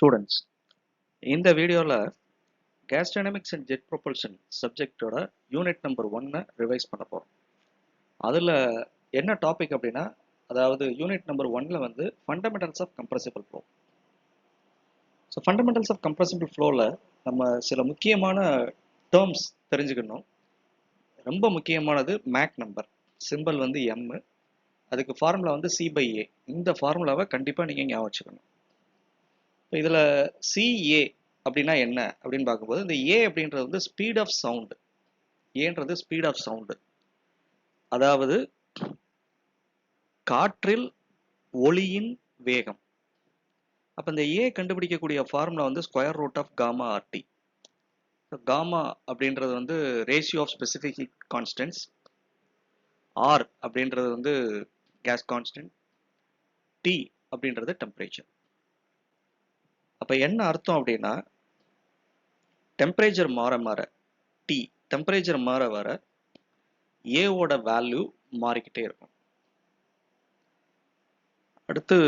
Students, இந்த வீடியோவில் gas dynamics and jet propulsion சப்ஜெக்டோட யூனிட் நம்பர் 1 ரிவைஸ் பண்ண போகிறோம். அதில் என்ன டாபிக் அப்படின்னா, அதாவது யூனிட் நம்பர் 1ல் வந்து fundamentals of compressible flow. So fundamentals of compressible ஃப்ளோவில் நம்ம சில முக்கியமான டேர்ம்ஸ் தெரிஞ்சுக்கணும். ரொம்ப முக்கியமானது மேக் நம்பர், சிம்பிள் வந்து எம், அதுக்கு ஃபார்முலா வந்து C/A. இந்த ஃபார்முலாவை கண்டிப்பாக நீங்கள் ஞாபகம் வச்சுக்கணும். இப்போ இதில் CA அப்படின்னா என்ன அப்படின்னு பார்க்கும்போது, இந்த A அப்படின்றது வந்து ஸ்பீட் ஆஃப் சவுண்டு. ஏன்றது ஸ்பீட் ஆஃப் சவுண்டு, அதாவது காற்றில் ஒளியின் வேகம். அப்போ இந்த A கண்டுபிடிக்கக்கூடிய ஃபார்முலா வந்து square root of gamma RT. Gamma அப்படின்றது வந்து ratio of specific constants, R அப்படின்றது வந்து கேஸ் கான்ஸ்டன்ட், T அப்படின்றது டெம்பரேச்சர். அப்போ என்ன அர்த்தம் அப்படின்னா, டெம்பரேச்சர் மாற மாற T டெம்பரேச்சர் மாற வர ஏவோட வேல்யூ மாறிக்கிட்டே இருக்கும். அடுத்து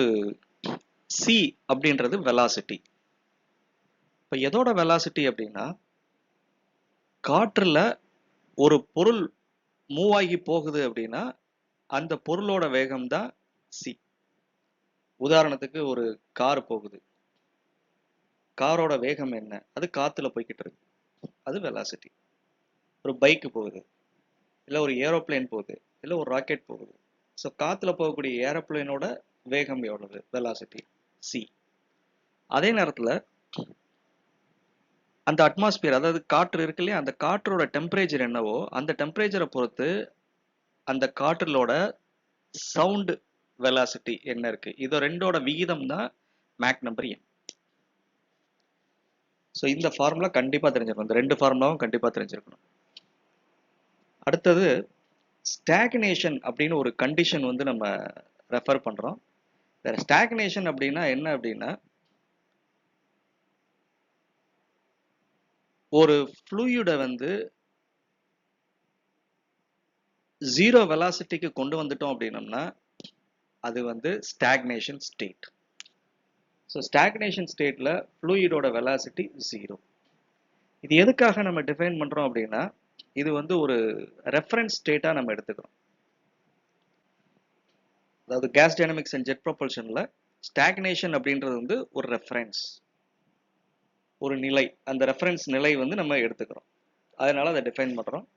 சி அப்படின்றது வெலாசிட்டி. இப்போ எதோட வெலாசிட்டி அப்படின்னா, காற்றுல ஒரு பொருள் மூவ் ஆகி போகுது அப்படின்னா அந்த பொருளோட வேகம் தான் சி. உதாரணத்துக்கு ஒரு கார் போகுது, காரோட வேகம் என்ன? அது காத்துல போய்கிட்டு இருக்கு, அது வெலாசிட்டி. ஒரு பைக்கு போகுது, இல்லை ஒரு ஏரோப்ளேன் போகுது, இல்லை ஒரு ராக்கெட் போகுது. ஸோ காத்துல போகக்கூடிய ஏரோப்ளேனோட வேகம் எவ்வளவு? Velocity C. அதே நேரத்தில் அந்த அட்மாஸ்பியர், அதாவது காற்று இருக்கு இல்லையா, அந்த காற்றோட டெம்பரேச்சர் என்னவோ அந்த டெம்பரேச்சரை பொறுத்து அந்த காற்றிலோட சவுண்ட் வெலாசிட்டி என்ன இருக்கு, இது ரெண்டோட விகிதம் தான் மேக் நம்பர் எம். ஸோ இந்த ஃபார்முலா கண்டிப்பாக தெரிஞ்சிருக்கணும், இந்த ரெண்டு ஃபார்முலாவும் கண்டிப்பாக தெரிஞ்சிருக்கணும். அடுத்தது ஸ்டாக்னேஷன் அப்படின்னு ஒரு கண்டிஷன் வந்து நம்ம ரெஃபர் பண்ணுறோம். வேற ஸ்டாக்னேஷன் அப்படின்னா என்ன அப்படின்னா, ஒரு ஃப்ளூயிடை வந்து ஜீரோ வெலாசிட்டிக்கு கொண்டு வந்துட்டோம் அப்படின்னம்னா அது வந்து ஸ்டாக்னேஷன் ஸ்டேட். ஸோ ஸ்டாக்னேஷன் ஸ்டேட்டில் ஃப்ளூயிடோட வெலாசிட்டி ஜீரோ. இது எதுக்காக நம்ம டிஃபைன் பண்ணுறோம் அப்படின்னா, இது வந்து ஒரு ரெஃபரன்ஸ் ஸ்டேட்டாக நம்ம எடுத்துக்கிறோம். அதாவது கேஸ் டைனமிக்ஸ் அண்ட் ஜெட் ப்ரொபல்ஷனில் ஸ்டாக்னேஷன் அப்படின்றது வந்து ஒரு ரெஃபரன்ஸ், ஒரு நிலை. அந்த ரெஃபரன்ஸ் நிலை வந்து நம்ம எடுத்துக்கிறோம், அதனால அதை டிஃபைன் பண்ணுறோம்.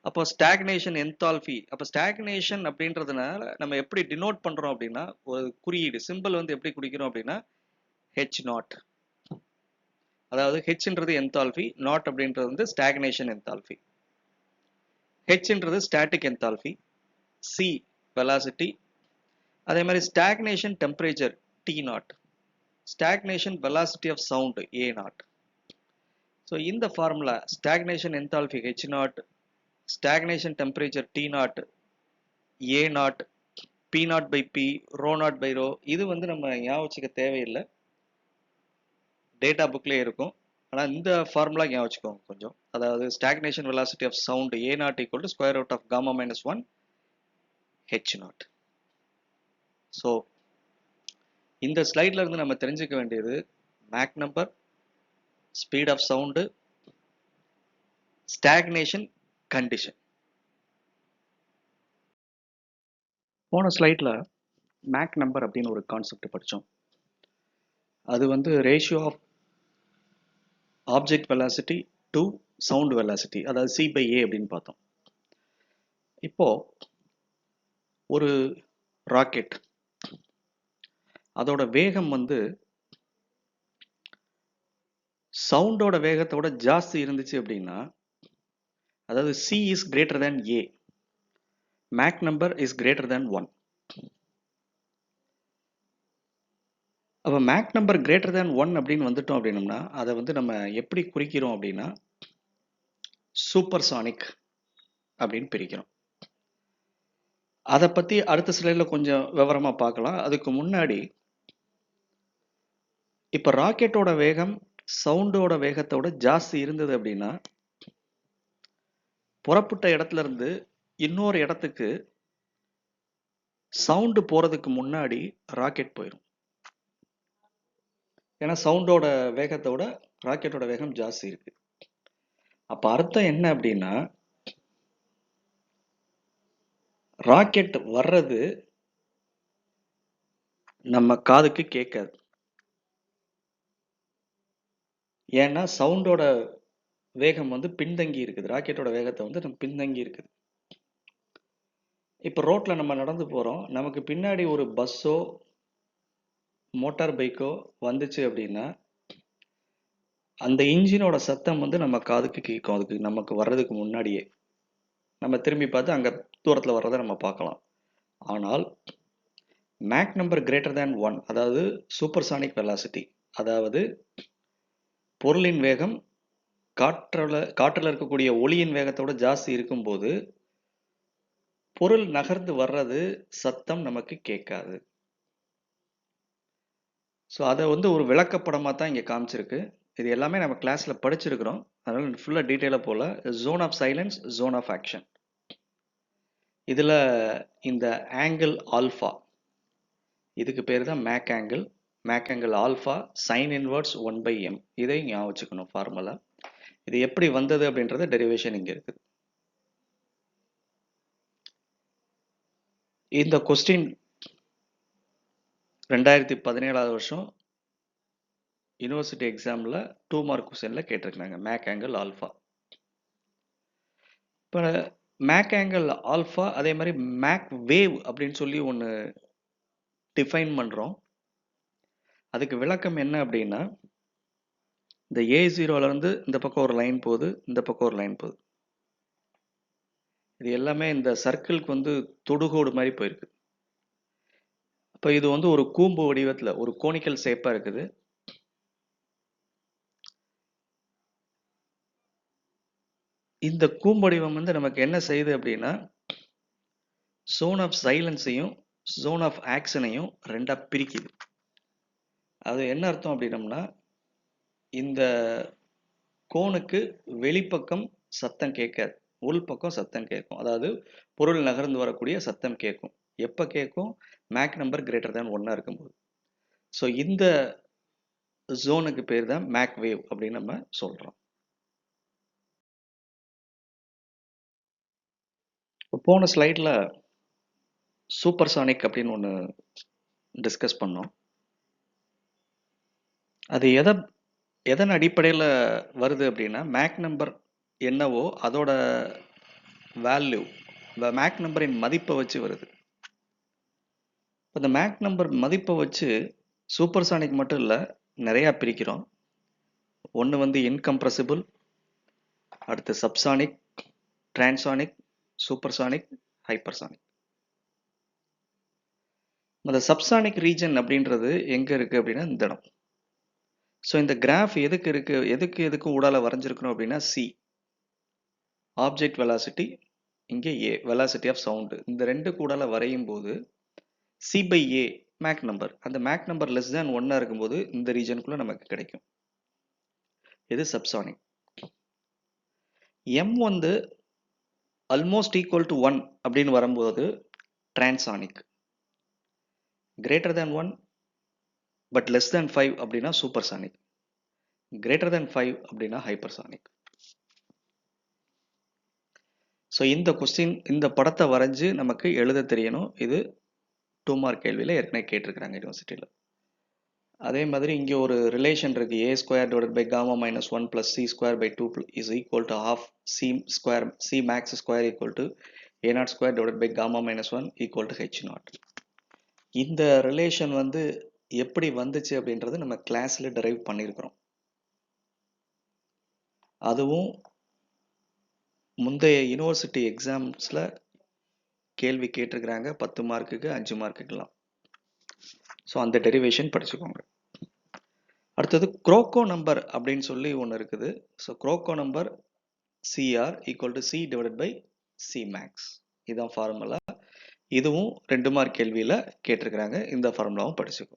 அப்போ ஸ்டாக்னேஷன் என்தால்பி. அப்போ ஸ்டாக்னேஷன் அப்படின்றதுனால நம்ம எப்படி டினோட் பண்ணுறோம் அப்படின்னா, ஒரு குறியீடு சிம்பிள் வந்து எப்படி குறிக்கிறோம் அப்படின்னா H0. அதாவது ஹெச்ன்றது என்தால்பி, நாட் அப்படின்றது வந்து ஸ்டாக்னேஷன் என்தால்பி. ஹெச்ன்றது ஸ்டாட்டிக் என்தால்பி, சி வெலாசிட்டி, அதே மாதிரி stagnation temperature T0, stagnation velocity of sound A0. So இந்த formula stagnation enthalpy H0, stagnation temperature T0, A0, P0/P, ρ0/ρ, இது வந்து நம்ம ஞாபகம் வச்சுக்க தேவையில்லை, டேட்டா புக்லேயே இருக்கும். ஆனால் இந்த ஃபார்முலா ஞாபகம் வச்சுக்கோங்க கொஞ்சம். அதாவது stagnation velocity of sound A0 equal to square root of gamma -1 H0. So இந்த ஸ்லைட்ல இருந்து நம்ம தெரிஞ்சுக்க வேண்டியது Mach number, speed of sound, stagnation condition. போன ஸ்லைட்ல மேக் நம்பர் அப்படின்னு ஒரு கான்செப்ட் படித்தோம். அது வந்து ratio of object velocity to sound velocity, அதாவது C/A அப்படின்னு பார்த்தோம். இப்போ ஒரு ராக்கெட், அதோட வேகம் வந்து சவுண்டோட வேகத்தோட ஜாஸ்தி இருந்துச்சு அப்படின்னா, அதாவது C is greater than A, make number is greater than 1. அப்போ மேக் நம்பர் கிரேட்டர் தேன் 1 அப்படின்னு வந்துட்டோம் அப்படின்னம்னா அதை வந்து நம்ம எப்படி குறிக்கிறோம் அப்படின்னா சூப்பர்சானிக் அப்படின்னு பிரிக்கிறோம். அதை பற்றி அடுத்த ஸ்லைடில் கொஞ்சம் விவரமாக பார்க்கலாம். அதுக்கு முன்னாடி இப்போ ராக்கெட்டோட வேகம் சவுண்டோட வேகத்தோட ஜாஸ்தி இருந்தது அப்படின்னா, புறப்பட்ட இடத்துல இருந்து இன்னொரு இடத்துக்கு சவுண்டு போகிறதுக்கு முன்னாடி ராக்கெட் போயிடும். ஏன்னா சவுண்டோட வேகத்தை விட ராக்கெட்டோட வேகம் ஜாஸ்தி இருக்கு. அப்ப அர்த்தம் என்ன அப்படின்னா, ராக்கெட் வர்றது நம்ம காதுக்கு கேட்காது. ஏன்னா சவுண்டோட வேகம் வந்து பின்தங்கி இருக்குது. ராக்கெட்டோட வேகத்தை வந்து நம்ம பின்தங்கி இருக்குது. இப்போ ரோட்ல நம்ம நடந்து போறோம். நமக்கு பின்னாடி ஒரு பஸ்ஸோ மோட்டார் பைக்கோ வந்துச்சு அப்படின்னா அந்த இன்ஜினோட சத்தம் வந்து நம்ம காதுக்கு கேட்கும். அதுக்கு நமக்கு வர்றதுக்கு முன்னாடியே நம்ம திரும்பி பார்த்து அங்க தூரத்துல வர்றதை நம்ம பார்க்கலாம். ஆனால் மேக் நம்பர் கிரேட்டர் தேன் 1, அதாவது சூப்பர்சானிக் வெலாசிட்டி, அதாவது பொருளின் வேகம் காற்றுல இருக்கக்கூடிய ஒளியின் வேகத்தோட ஜாஸ்தி இருக்கும்போது பொருள் நகர்ந்து வர்றது சத்தம் நமக்கு கேட்காது. ஸோ அதை வந்து ஒரு விளக்கப்படமா தான் இங்க காமிச்சிருக்கு. இது எல்லாமே நம்ம கிளாஸ்ல படிச்சிருக்கிறோம். அதனால ஃபுல்லா டீட்டெயிலா போல. Zone of silence, zone of action. இதுல இந்த ஆங்கிள் ஆல்ஃபா, இதுக்கு பேர் தான் Mach angle. Mach angle alpha sine inverse 1/m. இதை ஞாபகம் வச்சுக்கணும் ஃபார்முலா. இது எப்படி வந்தது அப்படின்றது டெரிவேஷன் இங்க இருக்குது. இந்த கொஸ்டின் 2017 வருஷம் யூனிவர்சிட்டி எக்ஸாம்ல 2 மார்க் கொஸ்டின்ல கேட்டிருக்காங்க மேக் ஆங்கிள் ஆல்ஃபா. இப்போ மேக் ஆங்கிள் ஆல்ஃபா அதே மாதிரி மேக் வேவ் அப்படின்னு சொல்லி ஒன்று டிஃபைன் பண்ணுறோம். அதுக்கு விளக்கம் என்ன அப்படின்னா, இந்த A0லேருந்து இந்த பக்கம் ஒரு லைன் போகுது, இந்த பக்கம் ஒரு லைன் போகுது. இது எல்லாமே இந்த சர்க்கிள்க்கு வந்து தொடுகோடு மாதிரி போயிருக்கு. அப்போ இது வந்து ஒரு கூம்பு வடிவத்தில் ஒரு கோனிக்கல் ஷேப்பாக இருக்குது. இந்த கூம்பு வடிவம் வந்து நமக்கு என்ன செய்யுது அப்படின்னா, ஜோன் ஆஃப் சைலன்ஸையும் ஜோன் ஆஃப் ஆக்ஷனையும் ரெண்டா பிரிக்குது. அது என்ன அர்த்தம் அப்படின்னம்னா, இந்த கோனுக்கு வெளிப்பக்கம் சத்தம் கேட்காது, உள்பக்கம் சத்தம் கேட்கும். அதாவது பொருள் நகர்ந்து வரக்கூடிய சத்தம் கேட்கும். எப்போ கேட்கும்? மேக் நம்பர் கிரேட்டர் தேன் 1 இருக்கும்போது. ஸோ இந்த ஜோனுக்கு பேர் தான் மேக் வேவ் அப்படின்னு நம்ம சொல்றோம். போன ஸ்லைட்ல சூப்பர்சானிக் அப்படின்னு ஒன்று டிஸ்கஸ் பண்ணோம். அது எதன் அடிப்படையில் வருது அப்படின்னா, மேக் நம்பர் என்னவோ அதோட வேல்யூ, மேக் நம்பரின் மதிப்பை வச்சு வருது. இந்த மேக் நம்பர் மதிப்பை வச்சு சூப்பர்சானிக் மட்டும் இல்லை, நிறையா பிரிக்கிறோம். ஒன்று வந்து இன்கம்ப்ரெசிபிள், அடுத்து சப்சானிக், டிரான்சானிக், சூப்பர்சானிக், ஹைப்பர்சானிக். அந்த சப்சானிக் ரீஜன் அப்படின்றது எங்கே இருக்குது அப்படின்னா இந்த இடம். ஸோ இந்த கிராஃப் எதுக்கு இருக்குது, எதுக்கும் ஊடால வரைஞ்சிருக்கணும் அப்படின்னா, சி ஆப்ஜெக்ட் வெலாசிட்டி, இங்கே ஏ வெலாசிட்டி ஆஃப் சவுண்டு. இந்த ரெண்டு கூடால வரையும் போது C/A மேக் நம்பர், அந்த மேக் நம்பர் லெஸ் தேன் 1 இருக்கும்போது இந்த ரீஜனுக்குள்ள நமக்கு கிடைக்கும். இது சப்சானிக். M வந்து ஆல்மோஸ்ட் ஈக்குவல் டு 1 அப்படின்னு வரும்போது transonic. Greater than 1 but less than 5 அப்படின்னா சூப்பர்சானிக். கிரேட்டர் தேன் 5 அப்படின்னா ஹைப்பர்சானிக். ஸோ இந்த கொஸ்டின், இந்த படத்தை வரைஞ்சு நமக்கு எழுத தெரியணும். இது 2 மார்க் கேள்வியில் ஏற்கனவே கேட்டிருக்கிறாங்க யூனிவர்சிட்டியில். அதே மாதிரி இங்கே ஒரு ரிலேஷன் இருக்கு. A² divided by gamma minus 1 plus C² by 2 is equal to half C max square equal to A0² divided by gamma minus 1 equal to H0. இந்த ரிலேஷன் வந்து எப்படி வந்துச்சு அப்படின்றது நம்ம கிளாஸ்ல டெரைவ் பண்ணியிருக்கிறோம். அதுவும் முந்தைய யூனிவர்சிட்டி எக்ஸாம்ஸ்ல கேள்வி கேட்டிருக்கிறாங்க 10 மார்க்குக்கு 5 மார்க்குக்கெல்லாம். ஸோ அந்த டெரிவேஷன் படிச்சுக்கோங்க. அடுத்தது குரோக்கோ நம்பர் அப்படின்னு சொல்லி ஒன்று இருக்குது. So crocco number CR equal to C divided by C max. இதுதான் ஃபார்முலா. இதுவும் 2 மார்க் கேள்வியில் கேட்டிருக்கிறாங்க. இந்த ஃபார்முலாவும் படிச்சுக்கோ.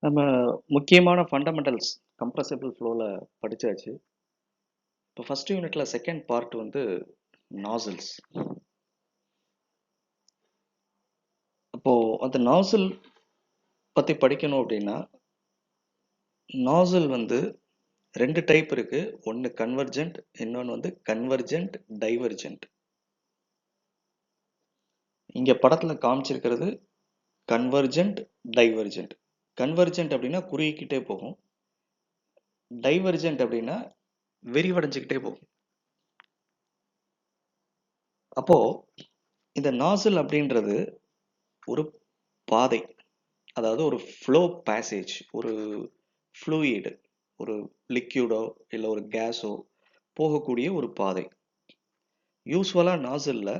நம்ம முக்கியமான ஃபண்டமெண்டல்ஸ் கம்ப்ரசிபிள் ஃப்ளோவில் படித்தாச்சு. இப்போ ஃபர்ஸ்ட் யூனிட்ல செகண்ட் பார்ட் வந்து நாசில்ஸ். அப்போ அந்த நாசில் பத்தி படிக்கணும் அப்படின்னா, நாசில் வந்து 2 டைப் இருக்கு. ஒன்னு கன்வர்ஜென்ட், இன்னொன்னு வந்து கன்வர்ஜென்ட் டைவர்ஜென்ட். இங்க படத்துல காமிச்சிருக்கிறது கன்வர்ஜென்ட் டைவர்ஜென்ட். கன்வர்ஜென்ட் அப்படின்னா குறுகிக்கிட்டே போகும். டைவர்ஜென்ட் அப்படின்னா விரிவடைஞ்சுக்கிட்டே போகும். அப்போ இந்த நாசில் அப்படின்றது ஒரு பாதை, அதாவது ஒரு ஃப்ளோ பேசேஜ், ஒரு ஃப்ளூயிட், ஒரு லிக்யூடோ இல்லை ஒரு கேஸோ போகக்கூடிய ஒரு பாதை. யூஸ்வலா நாசில்ல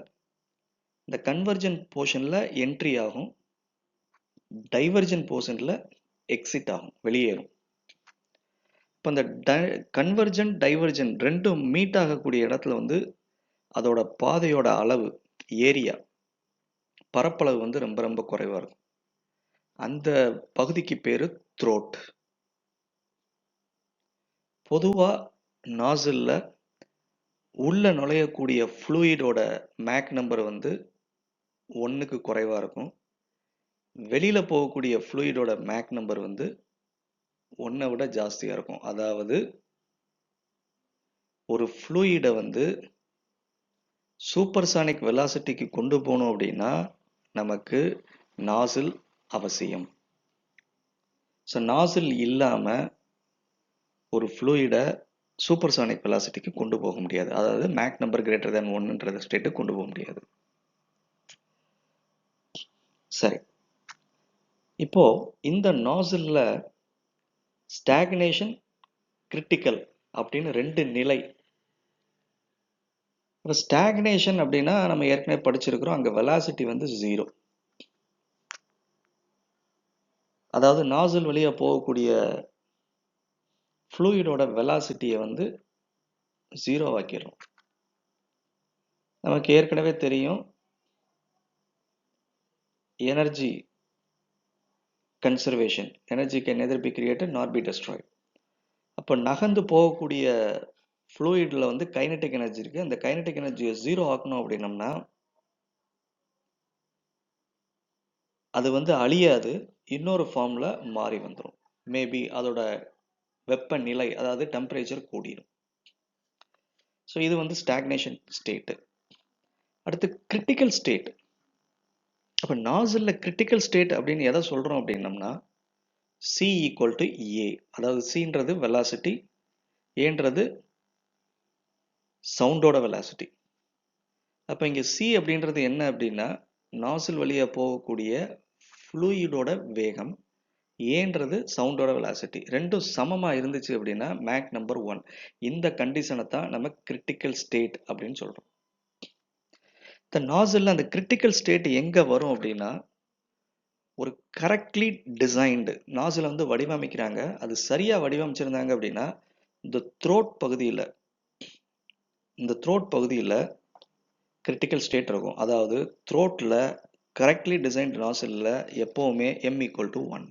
இந்த கன்வர்ஜென்ட் போர்ஷன்ல என்ட்ரி ஆகும், டைவர்ஜென்ட் போர்ஷன்ல எக்ஸிட் ஆகும், வெளியேறும். இப்போ இந்த கன்வர்ஜென்ட் டைவர்ஜென்ட் ரெண்டும் மீட் ஆகக்கூடிய இடத்துல வந்து அதோட பாதையோட அளவு, ஏரியா, பரப்பளவு வந்து ரொம்ப ரொம்ப குறைவா இருக்கும். அந்த பகுதிக்கு பேரு த்ரோட். பொதுவா நாசில்ல உள்ள நுழையக்கூடிய ஃப்ளூயிடோட மேக் நம்பர் வந்து 1க்கு குறைவா இருக்கும். வெளியில போகக்கூடிய ஃப்ளூயிடோட மேக் நம்பர் வந்து 1 விட ஜாஸ்தியா இருக்கும். அதாவது ஒரு ஃப்ளூயிடை வந்து சூப்பர்சானிக் வெலாசிட்டிக்கு கொண்டு போகணும் அப்படின்னா நமக்கு நாசில் அவசியம். ஸோ நாசில் இல்லாம ஒரு ஃப்ளூயிடை சூப்பர்சானிக் வெலாசிட்டிக்கு கொண்டு போக முடியாது. அதாவது மேக் நம்பர் கிரேட்டர் தேன் 1ன்ற ஸ்டேட்டுக்கு கொண்டு போக முடியாது. சரி, இப்போ இந்த நாசில்ல ஸ்டாக்னேஷன், கிரிட்டிக்கல் அப்படின்னு 2 நிலை. இப்போ ஸ்டாக்னேஷன் அப்படின்னா நம்ம ஏற்கனவே படிச்சிருக்கிறோம், அங்க வெலாசிட்டி வந்து 0. அதாவது நாசில் வழியா போகக்கூடிய ஃப்ளூயிடோட வெலாசிட்டியை வந்து 0 ஆக்கிடும். நமக்கு ஏற்கனவே தெரியும் energy conservation, energy can neither be created நார் பி டெஸ்ட்ராய்ட். அப்போ நகர்ந்து போகக்கூடிய ஃப்ளூயிட்ல வந்து கைனடிக் எனர்ஜி இருக்கு. அந்த கைனடிக் எனர்ஜியை 0 ஆக்கணும் அப்படின்னம்னா அது வந்து அழியாது, இன்னொரு ஃபார்ம்ல மாறி வந்துடும். மேபி அதோட வெப்பநிலை, அதாவது டெம்பரேச்சர் கூடிடும். ஸோ இது வந்து ஸ்டாக்னேஷன் ஸ்டேட்டு. அடுத்து கிரிட்டிக்கல் ஸ்டேட். அப்போ நாசில்ல கிரிட்டிக்கல் ஸ்டேட் அப்படின்னு எதை சொல்றோம் அப்படின்னம்னா C ஈக்குவல் டு ஏ. அதாவது சின்றது வெலாசிட்டி, ஏன்றது சவுண்டோட வெலாசிட்டி. அப்போ இங்கே C அப்படின்றது என்ன அப்படின்னா நாசில் வழியா போகக்கூடிய ஃப்ளூயிடோட வேகம், ஏன்றது சவுண்டோட வெலாசிட்டி, ரெண்டும் சமமாக இருந்துச்சு அப்படின்னா மேக் நம்பர் 1. இந்த கண்டிஷனை தான் நம்ம கிரிட்டிக்கல் ஸ்டேட் அப்படின்னு சொல்கிறோம். இந்த நாசில்ல அந்த கிரிட்டிக்கல் ஸ்டேட் எங்கே வரும் அப்படின்னா ஒரு கரெக்ட்லி டிசைன்டு நாசில் வந்து வடிவமைக்கிறாங்க, அது சரியாக வடிவமைச்சிருந்தாங்க அப்படின்னா இந்த த்ரோட் பகுதியில் கிரிட்டிக்கல் ஸ்டேட் இருக்கும். அதாவது த்ரோட்டில் கரெக்ட்லி டிசைன்டு நாசிலில் எப்போவுமே m ஈக்குவல் டு 1.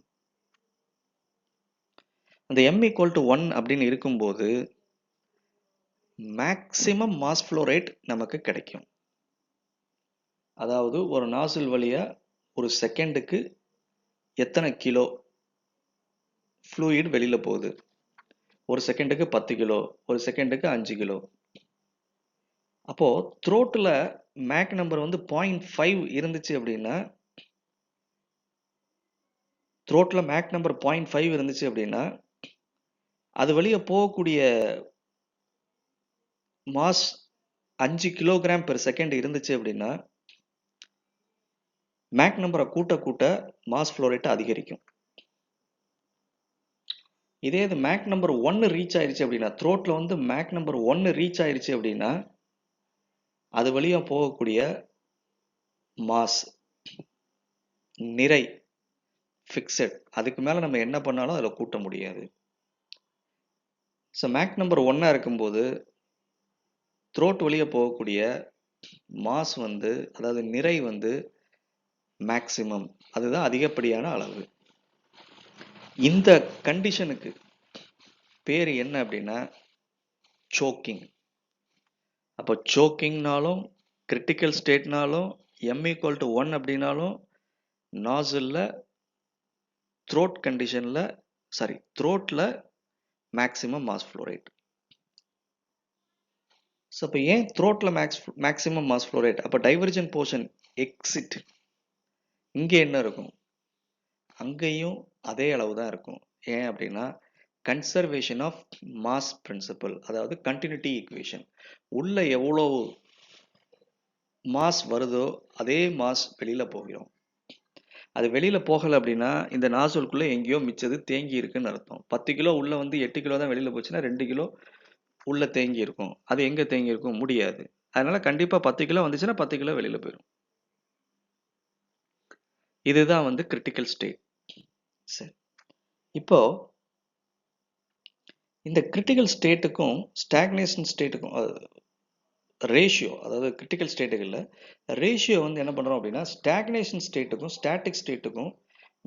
அந்த m ஈக்குவல் டு 1 அப்படின்னு இருக்கும்போது மேக்சிமம் மாஸ் ஃப்ளோ ரேட் நமக்கு கிடைக்கும். அதாவது ஒரு நாசில் வழியா ஒரு செகண்டுக்கு எத்தனை கிலோ ஃப்ளூயிட் வெளியில போகுது? ஒரு செகண்டுக்கு 10 கிலோ, ஒரு செகண்டுக்கு 5 கிலோ. அப்போ த்ரோட்டில் மேக் நம்பர் வந்து 0.5 இருந்துச்சு அப்படின்னா அது வழியா போகக்கூடிய மாஸ் 5 கிலோகிராம் பெர் செகண்ட் இருந்துச்சு அப்படின்னா மேக் நம்பரை கூட்ட கூட்ட மாஸ் ஃப்ளோ ரேட் அதிகரிக்கும். இதே இது மேக் நம்பர் 1 ரீச் ஆயிருச்சு அப்படின்னா, த்ரோட்ல வந்து மேக் நம்பர் 1 ரீச் ஆயிருச்சு அப்படின்னா அது வழியா போகக்கூடிய மாஸ், நிறை ஃபிக்ஸட், அதுக்கு மேல நம்ம என்ன பண்ணாலும் அதில் கூட்ட முடியாது. ஸோ மேக் நம்பர் 1 இருக்கும்போது த்ரோட் வழியா போகக்கூடிய மாஸ் வந்து, அதாவது நிறை வந்து மேக்சிமம், அதுதான் அதிகப்படியான அளவு. இந்த கண்டிஷனுக்கு பேர் என்ன அப்படின்னா சோக்கிங். அப்போ சோக்கிங்னாலும் கிரிட்டிக்கல் ஸ்டேட்னாலும் m ஈக்குவல் டு 1 அப்படின்னாலும் நாசிலில் த்ரோட் கண்டிஷனில் த்ரோட்டில் maximum mass flow rate. So அப்போ ஏன் த்ரோட்டில் மேக்ஸிமம் மாஸ் ஃப்ளோ ரேட்? அப்போ டைவர்ஜன் போர்ஷன் எக்ஸிட் இங்கே என்ன இருக்கும்? அங்கேயும் அதே அளவு தான் இருக்கும். ஏன் அப்படின்னா கன்சர்வேஷன் ஆஃப் மாஸ் பிரின்சிபல், அதாவது கண்டினியூட்டி ஈக்குவேஷன். உள்ள எவ்வளோ மாஸ் வருதோ அதே மாஸ் வெளியில் போகிறோம். அது வெளியில் போகலை அப்படின்னா இந்த நாசூலுக்குள்ளே எங்கேயோ மிச்சது தேங்கி இருக்குன்னு அர்த்தம். 10 கிலோ உள்ளே வந்து 8 கிலோ தான் வெளியில் போச்சுன்னா 2 கிலோ உள்ளே தேங்கி இருக்கும். அது எங்கே தேங்கி இருக்கும்? முடியாது. அதனால கண்டிப்பாக 10 கிலோ வந்துச்சுன்னா 10 கிலோ வெளியில் போயிடும். இதுதான் வந்து கிரிட்டிக்கல் ஸ்டேட். சரி, இப்போ இந்த கிரிட்டிக்கல் ஸ்டேட்டுக்கும் ஸ்டாக்னேஷன் ஸ்டேட்டுக்கும் ரேஷியோ, அதாவது கிரிட்டிக்கல் ஸ்டேட்டுகளில் ரேஷியோ வந்து என்ன பண்ணுறோம் அப்படின்னா ஸ்டாக்னேஷன் ஸ்டேட்டுக்கும் ஸ்டாட்டிக் ஸ்டேட்டுக்கும்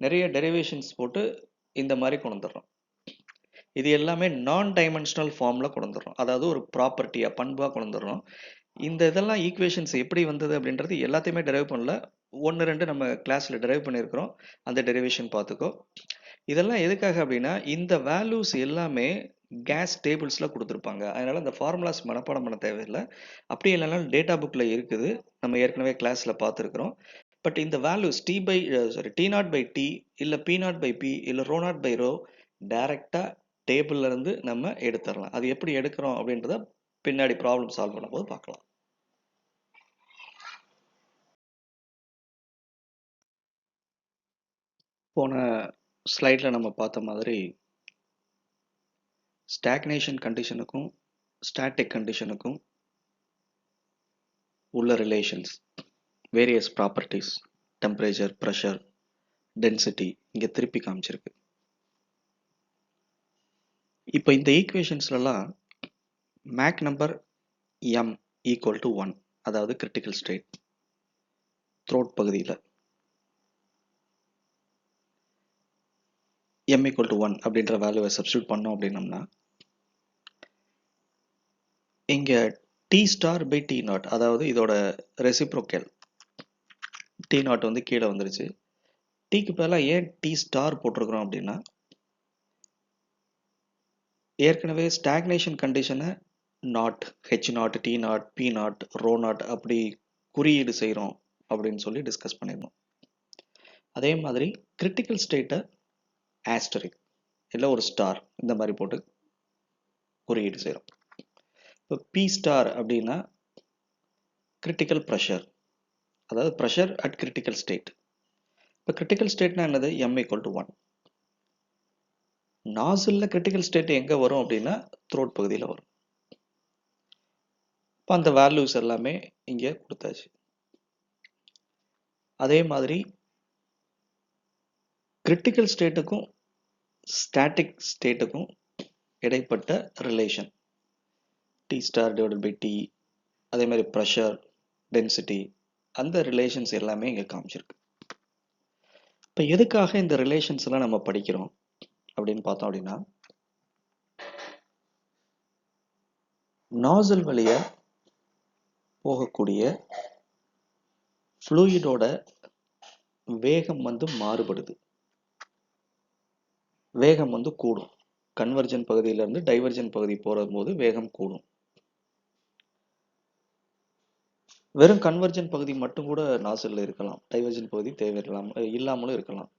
நிறைய டெரிவேஷன்ஸ் போட்டு இந்த மாதிரி கொண்டு வந்துடுறோம். இது எல்லாமே நான் டைமென்ஷனல் ஃபார்மில் கொண்டு வந்துடுறோம். அதாவது ஒரு ப்ராப்பர்ட்டியாக பண்பாக கொண்டு வந்துடுறோம். இந்த இதெல்லாம் ஈக்குவேஷன்ஸ் எப்படி வந்தது அப்படின்றது எல்லாத்தையுமே டெரைவ் பண்ணல. 1-2 நம்ம கிளாஸில் டெரைவ் பண்ணியிருக்கிறோம். அந்த டெரிவேஷன் பார்த்துக்கோ. இதெல்லாம் எதுக்காக அப்படின்னா இந்த வேல்யூஸ் எல்லாமே கேஸ் டேபிள்ஸில் கொடுத்துருப்பாங்க. அதனால் அந்த ஃபார்முலாஸ் மனப்பாடம் பண்ண தேவையில்லை. அப்படி இல்லைனா டேட்டா புக்கில் இருக்குது, நம்ம ஏற்கனவே கிளாஸில் பார்த்துருக்குறோம். பட் இந்த வேல்யூஸ் T0/T இல்லை P0/P இல்லை ρ0/ρ டைரெக்டாக டேபிள்ல இருந்து நம்ம எடுத்துடலாம். அது எப்படி எடுக்கிறோம் அப்படின்றத பின்னாடி ப்ராப்ளம் சால்வ் பண்ணும்போது பார்க்கலாம். போன ஸ்லைடில் நம்ம பார்த்த மாதிரி ஸ்டாக்னேஷன் கண்டிஷனுக்கும் ஸ்டாட்டிக் கண்டிஷனுக்கும் உள்ள relations, various properties, temperature, pressure, density இங்கே திருப்பி காமிச்சிருக்கு. இப்போ இந்த ஈக்குவேஷன்ஸ்லாம் Mach number m equal to 1, அதாவது கிரிட்டிக்கல் ஸ்டேட் த்ரோட் பகுதியில் m ஈக்குவல் டு 1 அப்படின்ற வேல்யூவை சப்ஸ்டியூட் பண்ணோம் அப்படின்னம்னா இங்கே T*/T0, அதாவது இதோட ரெசிப்ரோக்கல் T0 வந்து கீழே வந்துருச்சு. டீக்கு பதிலாக ஏன் T* போட்டிருக்கிறோம் அப்படின்னா ஏற்கனவே ஸ்டாக்னேஷன் கண்டிஷனை நாட், H0, T0, P0, ρ0 அப்படி குறியீடு செய்கிறோம் அப்படின்னு சொல்லி டிஸ்கஸ் பண்ணியிருந்தோம். அதே மாதிரி கிரிட்டிக்கல் ஸ்டேட்டை ஆஸ்டரிக் இல்லை ஒரு ஸ்டார் இந்த மாதிரி போட்டு குறியீடு செய்கிறோம். இப்போ P* அப்படின்னா கிரிட்டிக்கல் ப்ரெஷர், அதாவது ப்ரெஷர் அட் கிரிட்டிக்கல் ஸ்டேட். இப்போ கிரிட்டிக்கல் ஸ்டேட்னா என்னது? m equal to 1. நாசிலில் கிரிட்டிக்கல் ஸ்டேட் எங்கே வரும் அப்படின்னா த்ரோட் பகுதியில் வரும். இப்போ அந்த வேல்யூஸ் எல்லாமே இங்கே கொடுத்தாச்சு. அதே மாதிரி கிரிட்டிக்கல் ஸ்டேட்டுக்கும் ஸ்டாட்டிக் ஸ்டேட்டுக்கும் இடைப்பட்ட ரிலேஷன் T*/T, அதே மாதிரி ப்ரெஷர், டென்சிட்டி, அந்த ரிலேஷன்ஸ் எல்லாமே இங்கே காமிச்சிருக்கு. இப்போ எதுக்காக இந்த ரிலேஷன்ஸ் எல்லாம் நம்ம படிக்கிறோம் அப்படின்னு பார்த்தோம் அப்படின்னா நாசில் வழியா போகக்கூடிய ஃப்ளூயிடோட வேகம் வந்து மாறுபடுது, வேகம் வந்து கூடும். கன்வர்ஜன் பகுதியிலிருந்து டைவர்ஜன் பகுதி போகும்போது வேகம் கூடும். வெறும் கன்வர்ஜன் பகுதி மட்டும் கூட நாசில்ல இருக்கலாம், டைவர்ஜன் பகுதி இல்லாமலும் இருக்கலாம்.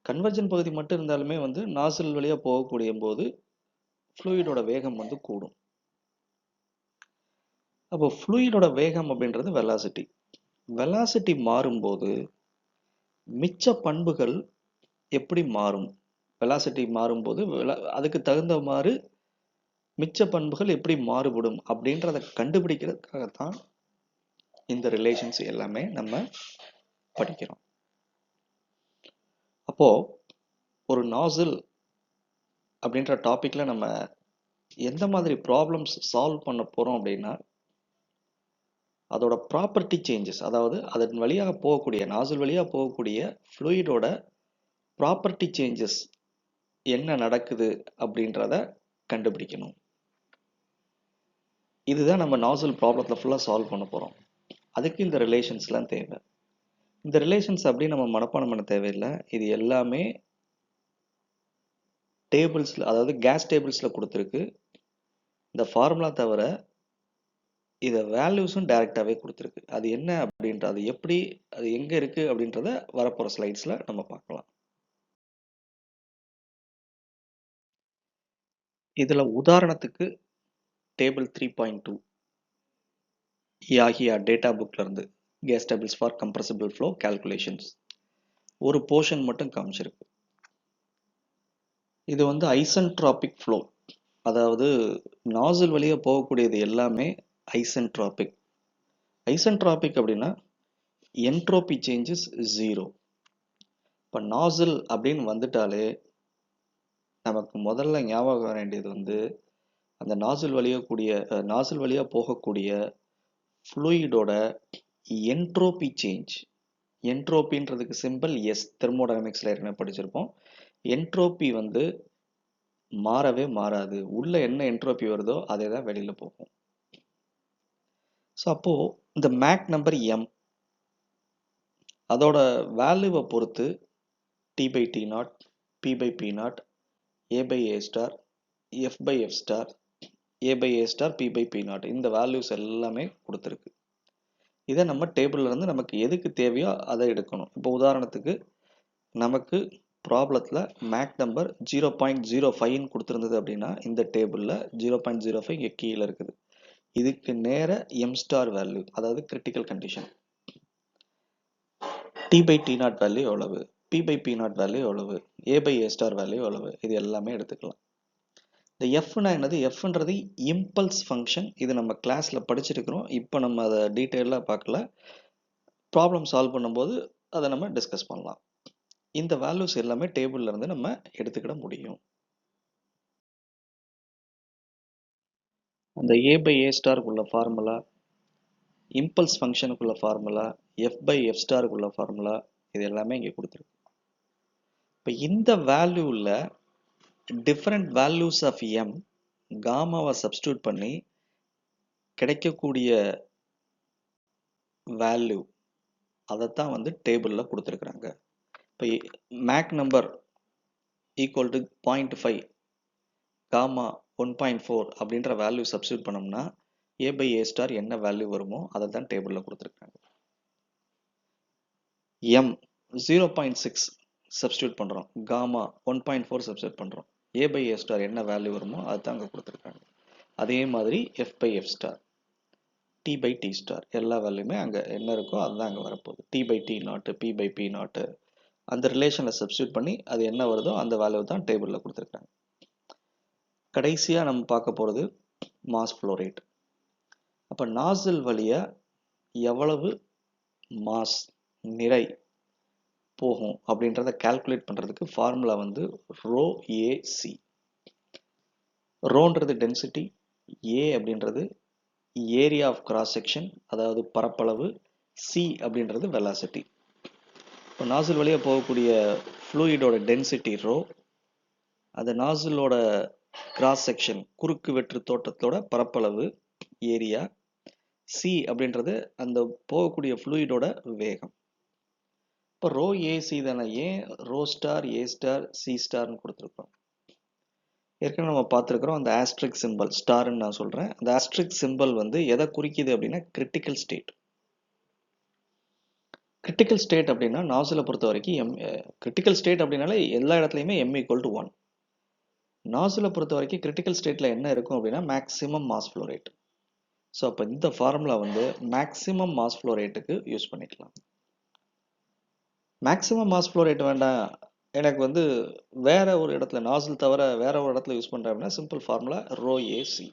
கன்வர்ஜன் பகுதி மட்டும் இருந்தாலுமே வந்து நாசில் வழியா போகக்கூடிய போது ஃப்ளூயிடோட வேகம் வந்து கூடும். அப்போ ஃப்ளூயிடோட வேகம் அப்படின்றது வெலாசிட்டி. வெலாசிட்டி மாறும்போது மிச்ச பண்புகள் எப்படி மாறும்? வெலாசிட்டி மாறும்போது அதுக்கு தகுந்த மாதிரி மிச்ச பண்புகள் எப்படி மாறுபடும் அப்படின்றத கண்டுபிடிக்கிறதுக்காகத்தான் இந்த ரிலேஷன்ஸ் எல்லாமே நம்ம படிக்கிறோம். அப்போ ஒரு நாசில் அப்படின்ற டாபிக்ல நம்ம எந்த மாதிரி ப்ராப்ளம்ஸ் சால்வ் பண்ண போறோம் அப்படின்னா அதோட ப்ராப்பர்ட்டி சேஞ்சஸ், அதாவது அதன் வழியாக போகக்கூடிய நாசில் வழியாக போகக்கூடிய ஃப்ளூயிடோட ப்ராப்பர்ட்டி சேஞ்சஸ் என்ன நடக்குது அப்படின்றத கண்டுபிடிக்கணும். இதுதான் நம்ம நாசில் ப்ராப்ளத்தில் ஃபுல்லாக சால்வ் பண்ண போகிறோம். அதுக்கு இந்த ரிலேஷன்ஸ்லாம் தேவை. இந்த ரிலேஷன்ஸ் அப்படி நம்ம மனப்பாடம் பண்ண தேவையில்லை. இது எல்லாமே டேபிள்ஸில், அதாவது கேஸ் டேபிள்ஸில் கொடுத்துருக்கு. இந்த ஃபார்முலா தவிர இதை வேல்யூஸும் டைரெக்டாகவே கொடுத்துருக்கு. அது என்ன அப்படின்ற, அது எப்படி, அது எங்கே இருக்குது அப்படின்றத வரப்போகிற ஸ்லைட்ஸில் நம்ம பார்க்கலாம். இதில் உதாரணத்துக்கு டேபிள் 3.2 ஆகிய டேட்டா புக்லேருந்து gas tables for compressible flow calculations ஒரு போர்ஷன் மட்டும் காமிச்சிருக்கு. இது வந்து ஐசென்ட்ராபிக் ஃப்ளோ, அதாவது நாசில் வழியாக போகக்கூடியது எல்லாமே ஐசென்ட்ராபிக். ஐசென்ட்ராபிக் அப்படின்னா என்ட்ரோபி சேஞ்சஸ் 0. இப்போ நாசில் அப்படின்னு வந்துட்டாலே நமக்கு முதல்ல ஞாபகம் வர வேண்டியது வந்து அந்த நாசில் வழியாக போகக்கூடிய ஃப்ளூயிடோட என்ட்ரோபி சேஞ்ச். என்ட்ரோபின்றதுக்கு சிம்பிள் எஸ், தெர்மோடைனமிக்ஸில் ஏற்கனவே படிச்சிருப்போம். என்ட்ரோபி வந்து மாறவே மாறாது. உள்ள என்ன என்ட்ரோபி வருதோ அதே தான் வெளியில் போகும். ஸோ அப்போது இந்த மேக் நம்பர் எம், அதோட வேல்யூவை பொறுத்து T by T naught, P by P naught, A by A star, F by F star, A by A star, P by P naught, இந்த வேல்யூஸ் எல்லாமே கொடுத்துருக்கு. இதை நம்ம டேபிள்ல இருந்து நமக்கு எதுக்கு தேவையோ அதை எடுக்கணும். இப்போ உதாரணத்துக்கு நமக்கு ப்ராப்ளத்தில் மேக் நம்பர் 0.05 கொடுத்துருந்தது அப்படின்னா இந்த டேபிளில் 0.05 இங்கே கீழே இருக்குது. இதுக்கு நேர எம் ஸ்டார் வேல்யூ, அதாவது critical condition, T by T naught value எவ்வளவு, P by P naught value எவ்வளவு, A by A star value எவ்வளவு, இது எல்லாமே எடுத்துக்கலாம். இந்த எஃப்னா என்னது? எஃப்ன்றது இம்பல்ஸ் ஃபங்க்ஷன். இது நம்ம கிளாஸில் படிச்சிருக்கிறோம். இப்போ நம்ம அதை டீட்டெயிலாக பார்க்கல. ப்ராப்ளம் சால்வ் பண்ணும்போது அதை நம்ம டிஸ்கஸ் பண்ணலாம். இந்த வேல்யூஸ் எல்லாமே டேபிள்ல இருந்து நம்ம எடுத்துக்கிட முடியும். அந்த ஏ பை ஏ ஸ்டாருக்குள்ள ஃபார்முலா, இம்பல்ஸ் ஃபங்க்ஷனுக்குள்ள ஃபார்முலா, எஃப் பை எஃப் ஸ்டாருக்குள்ள ஃபார்முலா, இது எல்லாமே இங்கே கொடுத்துருக்கு. இப்போ இந்த வேல்யூவில் டிஃப்ரெண்ட் வேல்யூஸ் ஆஃப் எம், காமாவை சப்ஸ்டியூட் பண்ணி கிடைக்கக்கூடிய வேல்யூ அதைத்தான் வந்து டேபிளில் கொடுத்துருக்குறாங்க. இப்போ Mach number equal to 0.5, gamma 1.4 அப்படின்ற வேல்யூ சப்ஸ்டியூட் பண்ணோம்னா ஏ பை ஏ ஸ்டார் என்ன வேல்யூ வருமோ அதை தான் டேபிளில் கொடுத்துருக்காங்க. எம் 0.6 சப்ஸ்டியூட் பண்ணுறோம், காமா 1.4 சப்ஸ்டியூட் பண்ணுறோம், ஏ பை ஏ ஸ்டார் என்ன வேல்யூ வருமோ அதை தான் அங்கே கொடுத்துருக்காங்க. அதே மாதிரி F by F star, T by T star, எல்லா வேல்யூமே அங்கே என்ன இருக்கோ அதுதான் அங்கே வரப்போகுது. T by T naught, P by P naught, அந்த ரிலேஷனில் சப்ஸ்டியூட் பண்ணி அது என்ன வருதோ அந்த வேல்யூ தான் டேபிளில் கொடுத்துருக்காங்க. கடைசியாக நம்ம பார்க்க போகிறது மாஸ் ஃப்ளோ ரேட். அப்போ நாசில் வழியாக எவ்வளவு மாஸ், நிறை போகும் அப்படின்றத கால்குலேட் பண்ணுறதுக்கு ஃபார்முலா வந்து ரோ ஏசி. ரோன்றது டென்சிட்டி, ஏ அப்படின்றது ஏரியா ஆஃப் கிராஸ் செக்ஷன், அதாவது பரப்பளவு, சி அப்படின்றது வெலாசிட்டி. இப்போ நாசில் வழியாக போகக்கூடிய ஃப்ளூயிடோட டென்சிட்டி ரோ, அந்த நாசிலோட கிராஸ் செக்ஷன் குறுக்கு வெற்று தோட்டத்தோட பரப்பளவு ஏரியா, சி அப்படின்றது அந்த போகக்கூடிய ஃப்ளூயிடோட வேகம். இப்போ ரோ ஏசி தானே, ஏன் row star, A star, C ஸ்டார்னு கொடுத்துருக்கோம். ஏற்கனவே நம்ம பார்த்துருக்குறோம் அந்த ஆஸ்ட்ரிக் சிம்பிள், ஸ்டார்ன்னு நான் சொல்கிறேன். அந்த ஆஸ்ட்ரிக் சிம்பிள் வந்து எதை குறிக்குது அப்படின்னா கிரிட்டிக்கல் ஸ்டேட். கிரிட்டிக்கல் ஸ்டேட் அப்படின்னா நாசிலை பொறுத்த வரைக்கும் கிரிட்டிக்கல் ஸ்டேட் அப்படின்னாலே எல்லா இடத்துலையுமே எம் ஈக்குவல் டு 1. நாசிலை பொறுத்த வரைக்கும் கிரிட்டிக்கல் ஸ்டேட்டில் என்ன இருக்கும் அப்படின்னா maximum mass flow rate. So அப்போ இந்த ஃபார்முலா வந்து மேக்ஸிமம் மாஸ் ஃப்ளோ ரேட்டுக்கு யூஸ் பண்ணிக்கலாம். மேக்ஸிமம் மாஸ் ஃப்ளோ ரேட் வேண்டாம், எனக்கு வந்து வேற ஒரு இடத்துல நாசில் தவிர வேற ஒரு இடத்துல யூஸ் பண்ணுறேன் அப்படின்னா simple formula row AC.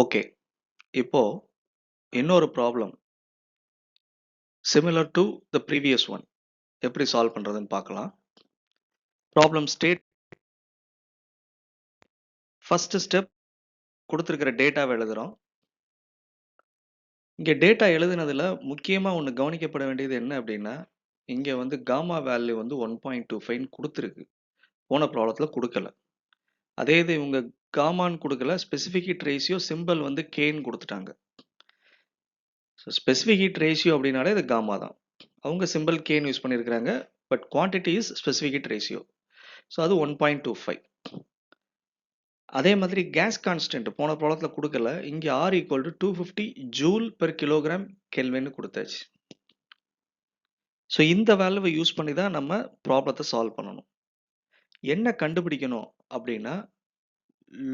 Okay. இப்போ இன்னொரு problem similar to the previous one எப்படி சால்வ் பண்றதுன்னு பார்க்கலாம். ப்ராப்ளம் ஸ்டேட் ஃபர்ஸ்ட் ஸ்டெப் கொடுத்துருக்கிற டேட்டாவை எழுதுறோம். இங்க டேட்டா எழுதுனதுல முக்கியமா ஒண்ணு கவனிக்கப்பட வேண்டியது என்ன அப்படின்னா, இங்க வந்து காமா வேல்யூ வந்து 1.25 குடுத்துருக்கு. போன ப்ராப்ளத்துல குடுக்கல. அதே இது இவங்க காமான்னு குடுக்கல. ஸ்பெசிஃபிக் ஹீட் ரேஷியோ சிம்பல் வந்து கேன்னு குடுத்துட்டாங்க. ஸோ ஸ்பெசிஃபிக் ஹீட் ரேஷியோ அப்படின்னாலே இது காமா தான். அவங்க சிம்பல் கேன்னு யூஸ் பண்ணியிருக்கிறாங்க. But quantity is specific heat ratio. So அது 1.25. அதே மாதிரி கேஸ் கான்ஸ்டன்ட் போன ப்ராப்ளத்துல கொடுக்கல. இங்க R equal to 250 joule per kilogram கெல்வின்னு கொடுத்தாச்சு. ஸோ இந்த வேல்யூவை யூஸ் பண்ணி தான் நம்ம ப்ராப்ளத்தை சால்வ் பண்ணணும். என்ன கண்டுபிடிக்கணும் அப்படின்னா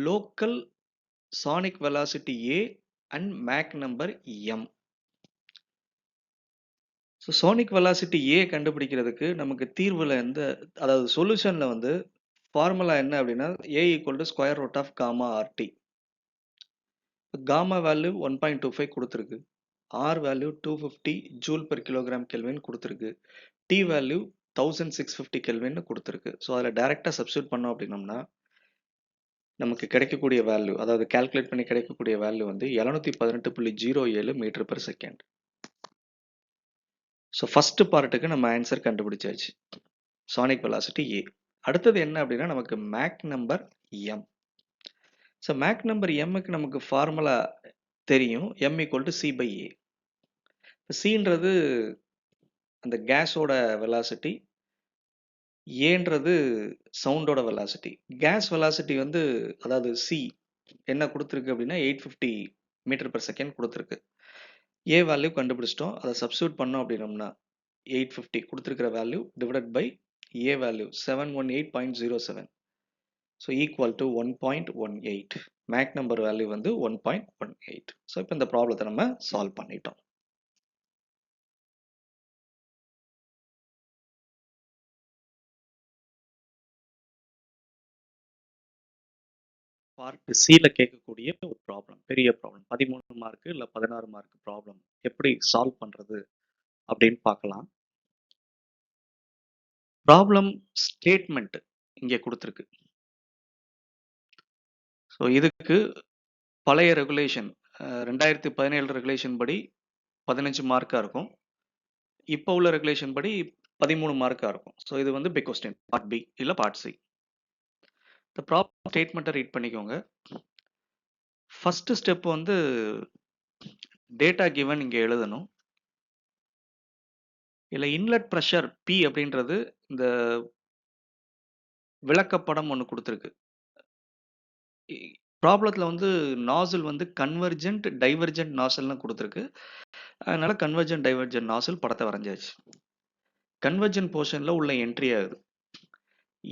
local Sonic velocity A and make number M. So sonic velocity A கண்டுபிடிக்கிறதுக்கு நமக்கு தீர்வுல அதாவது சொல்யூஷன்ல வந்து ஃபார்முலா என்ன அப்படின்னா A equal to square root of gamma RT. Gamma value 1.25 கொடுத்துருக்கு. R value 250 joule per kilogram kelvin கொடுத்துருக்கு. டி வேல்யூ 1650 கெல்வின் கொடுத்துருக்கு. So அதில் டைரெக்டாக சப்ஸ்டியூட் பண்ணோம் அப்படின்னம்னா நமக்கு கிடைக்கக்கூடிய வேல்யூ, அதாவது கால்குலேட் பண்ணி கிடைக்கக்கூடிய வேல்யூ வந்து 718.07 metre per second. So first பார்ட்டுக்கு நம்ம ஆன்சர் கண்டுபிடிச்சாச்சு, சானிக் வெலாசிட்டி ஏ. அடுத்தது என்ன அப்படின்னா நமக்கு Mach number M. So Mach number எம்முக்கு நமக்கு ஃபார்முலா தெரியும், M equal to C by A. சின்றது அந்த கேஸோட வெலாசிட்டி, ஏன்றது சவுண்டோட வெலாசிட்டி. கேஸ் வெலாசிட்டி வந்து அதாவது சி என்ன கொடுத்துருக்கு அப்படின்னா 850 மீட்டர் பெர் செகண்ட் கொடுத்துருக்கு. ஏ வேல்யூ கண்டுபிடிச்சிட்டோம். அதை சப்ஸ்டியூட் பண்ணோம் அப்படின்னோம்னா 850 கொடுத்துருக்கிற value divided by A value 718.07. So equal to 1.18. Mach number value வந்து 1.18. ஸோ இப்போ இந்த ப்ராப்ளத்தை நம்ம சால்வ் பண்ணிட்டோம். பார்ட் சில கேட்கக்கூடிய ஒரு ப்ராப்ளம், பெரிய ப்ராப்ளம், 13 மார்க் இல்லை 16 மார்க் ப்ராப்ளம் எப்படி சால்வ் பண்றது அப்படின்னு பார்க்கலாம். ப்ராப்ளம் ஸ்டேட்மெண்ட் இங்கே கொடுத்துருக்கு. ஸோ இதுக்கு பழைய ரெகுலேஷன் 2017 ரெகுலேஷன் படி 15 மார்க்காக இருக்கும். இப்போ உள்ள ரெகுலேஷன் படி 13 மார்க்காக இருக்கும். ஸோ இது வந்து பிக் கொஸ்டின், பார்ட் பி இல்லை பார்ட் சி. இந்த ப்ராப்ளம் ஸ்டேட்மெண்ட்டை ரீட் பண்ணிக்கோங்க. ஃபர்ஸ்ட் ஸ்டெப் வந்து டேட்டா கிவன் இங்கே எழுதணும். இல்லை இன்லெட் ப்ரெஷர் பி அப்படின்றது இந்த விளக்கப்படம் ஒன்று கொடுத்துருக்கு. ப்ராப்ளத்தில் வந்து நாசில் வந்து கன்வர்ஜென்ட் டைவர்ஜென்ட் நாசில்னு கொடுத்துருக்கு. அதனால கன்வர்ஜென்ட் டைவர்ஜென்ட் நாசில் படத்தை வரைஞ்சாச்சு. கன்வர்ஜென்ட் போர்ஷனில் உள்ள என்ட்ரி ஆகுது.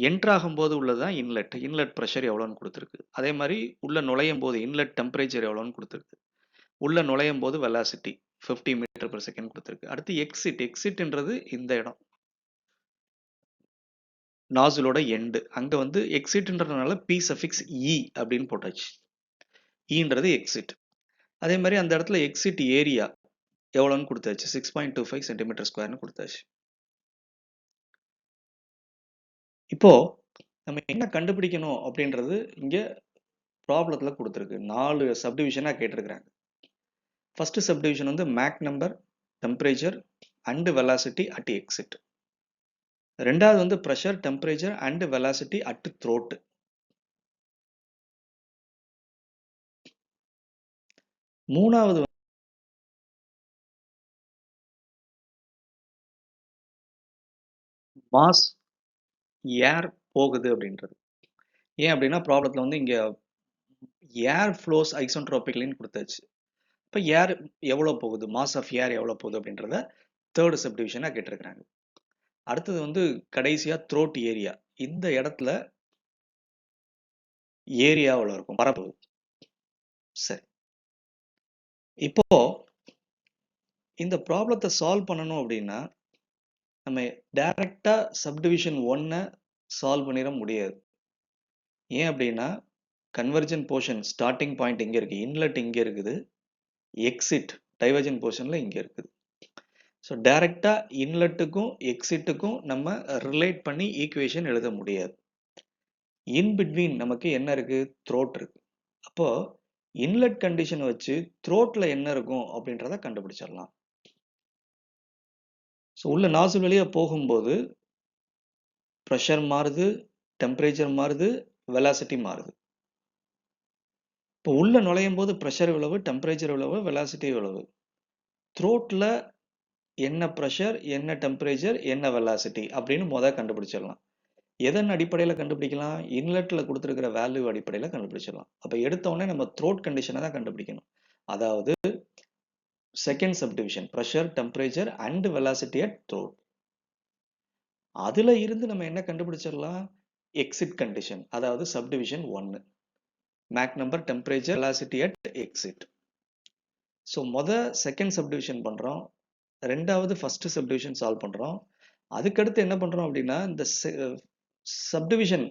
என்ட்ரு ஆகும்போது உள்ளதான் இன்லெட். இன்லெட் ப்ரெஷர் எவ்வளோன்னு கொடுத்துருக்கு. அதே மாதிரி உள்ள நுழையும் போது இன்லெட் டெம்பரேச்சர் எவ்வளோன்னு கொடுத்துருக்கு. உள்ள நுழையும் போது வெலாசிட்டி 50 மீட்டர் பெர் செகண்ட் கொடுத்துருக்கு. அடுத்து எக்ஸிட். எக்ஸிட்ன்றது இந்த இடம், நாசிலோட எண்டு. அங்க வந்து எக்ஸிட்ன்றதுனால பி சஃபிக்ஸ் இ அப்படின்னு போட்டாச்சு. ஈன்றது எக்ஸிட். அதே மாதிரி அந்த இடத்துல எக்ஸிட் ஏரியா எவ்வளோன்னு கொடுத்தாச்சு, 6.25 சென்டிமீட்டர் ஸ்கொயர்னு கொடுத்தாச்சு. இப்போ நம்ம என்ன கண்டுபிடிக்கணும் அப்படின்றது இங்க ப்ராப்ளத்துல கொடுத்துருக்கு. 4 சப்டிவிஷனா கேட்டிருக்கிறாங்க. ஃபர்ஸ்ட் சப்டிவிஷன் வந்து Mach number, temperature and velocity at exit. ரெண்டாவது வந்து pressure, temperature and velocity at throat. மூணாவது மாஸ் ஏர் போகுது அப்படின்றது. ஏன் அப்படின்னா ப்ராப்ளத்தில் வந்து இங்கே ஏர் ஃப்ளோஸ் ஐசோட்ரோபிக்லின்னு கொடுத்தாச்சு. இப்போ ஏர் எவ்வளோ போகுது, மாஸ் ஆஃப் ஏர் எவ்வளோ போகுது அப்படின்றத தேர்டு சப்டிவிஷனாக கேட்டிருக்கிறாங்க. அடுத்தது வந்து கடைசியாக த்ரோட் ஏரியா. இந்த இடத்துல ஏரியா எவ்வளோ இருக்கும், பரப்பு. சரி, இப்போ இந்த ப்ராப்ளத்தை சால்வ் பண்ணணும் அப்படின்னா நம்ம டைரக்டாக சப்டிவிஷன் 1 சால்வ் பண்ணிட முடியாது. ஏன் அப்படின்னா கன்வர்ஜென்ட் போர்ஷன் ஸ்டார்டிங் பாயிண்ட் இங்கே இருக்குது, இன்லெட் இங்கே இருக்குது, எக்ஸிட் டைவர்ஜென்ட் போர்ஷனில் இங்கே இருக்குது. ஸோ டைரெக்டாக இன்லெட்டுக்கும் எக்ஸிட்டுக்கும் நம்ம ரிலேட் பண்ணி ஈக்குவேஷன் எழுத முடியாது. இன் பிட்வீன் நமக்கு என்ன இருக்குது? த்ரோட் இருக்குது. அப்போது இன்லெட் கண்டிஷனை வச்சு த்ரோட்டில் என்ன இருக்கும் அப்படின்றத கண்டுபிடிச்சிடலாம். ஸோ உள்ள நாசில் வழியாக போகும்போது ப்ரெஷர் மாறுது, டெம்பரேச்சர் மாறுது, வெலாசிட்டி மாறுது. இப்போ உள்ள நுழையும் போது ப்ரெஷர் எவ்வளவு, டெம்பரேச்சர் எவ்வளவு, வெலாசிட்டி எவ்வளவு? த்ரோட்டில் என்ன ப்ரெஷர், என்ன டெம்பரேச்சர், என்ன வெலாசிட்டி அப்படின்னு கண்டுபிடிச்சிடலாம். எதன் அடிப்படையில் கண்டுபிடிக்கலாம்? இன்லெட்டில் கொடுத்துருக்கிற வேல்யூ அடிப்படையில் கண்டுபிடிச்சிடலாம். அப்போ எடுத்தோடனே நம்ம த்ரோட் கண்டிஷனை தான் கண்டுபிடிக்கணும். அதாவது second subdivision pressure, temperature and velocity at throat. அதுல இருந்து நம்ம என்ன கண்டுபிடிச்சிடலாம்? எக்ஸிட் கண்டிஷன், அதாவது subdivision 1, Mach number, temperature, velocity at exit. So second subdivision பண்றோம், ரெண்டாவது ஃபர்ஸ்ட் சப்டிவிஷன் சால்வ் பண்றோம். அதுக்கடுத்து என்ன பண்றோம் அப்படின்னா, இந்த சப்டிவிஷன்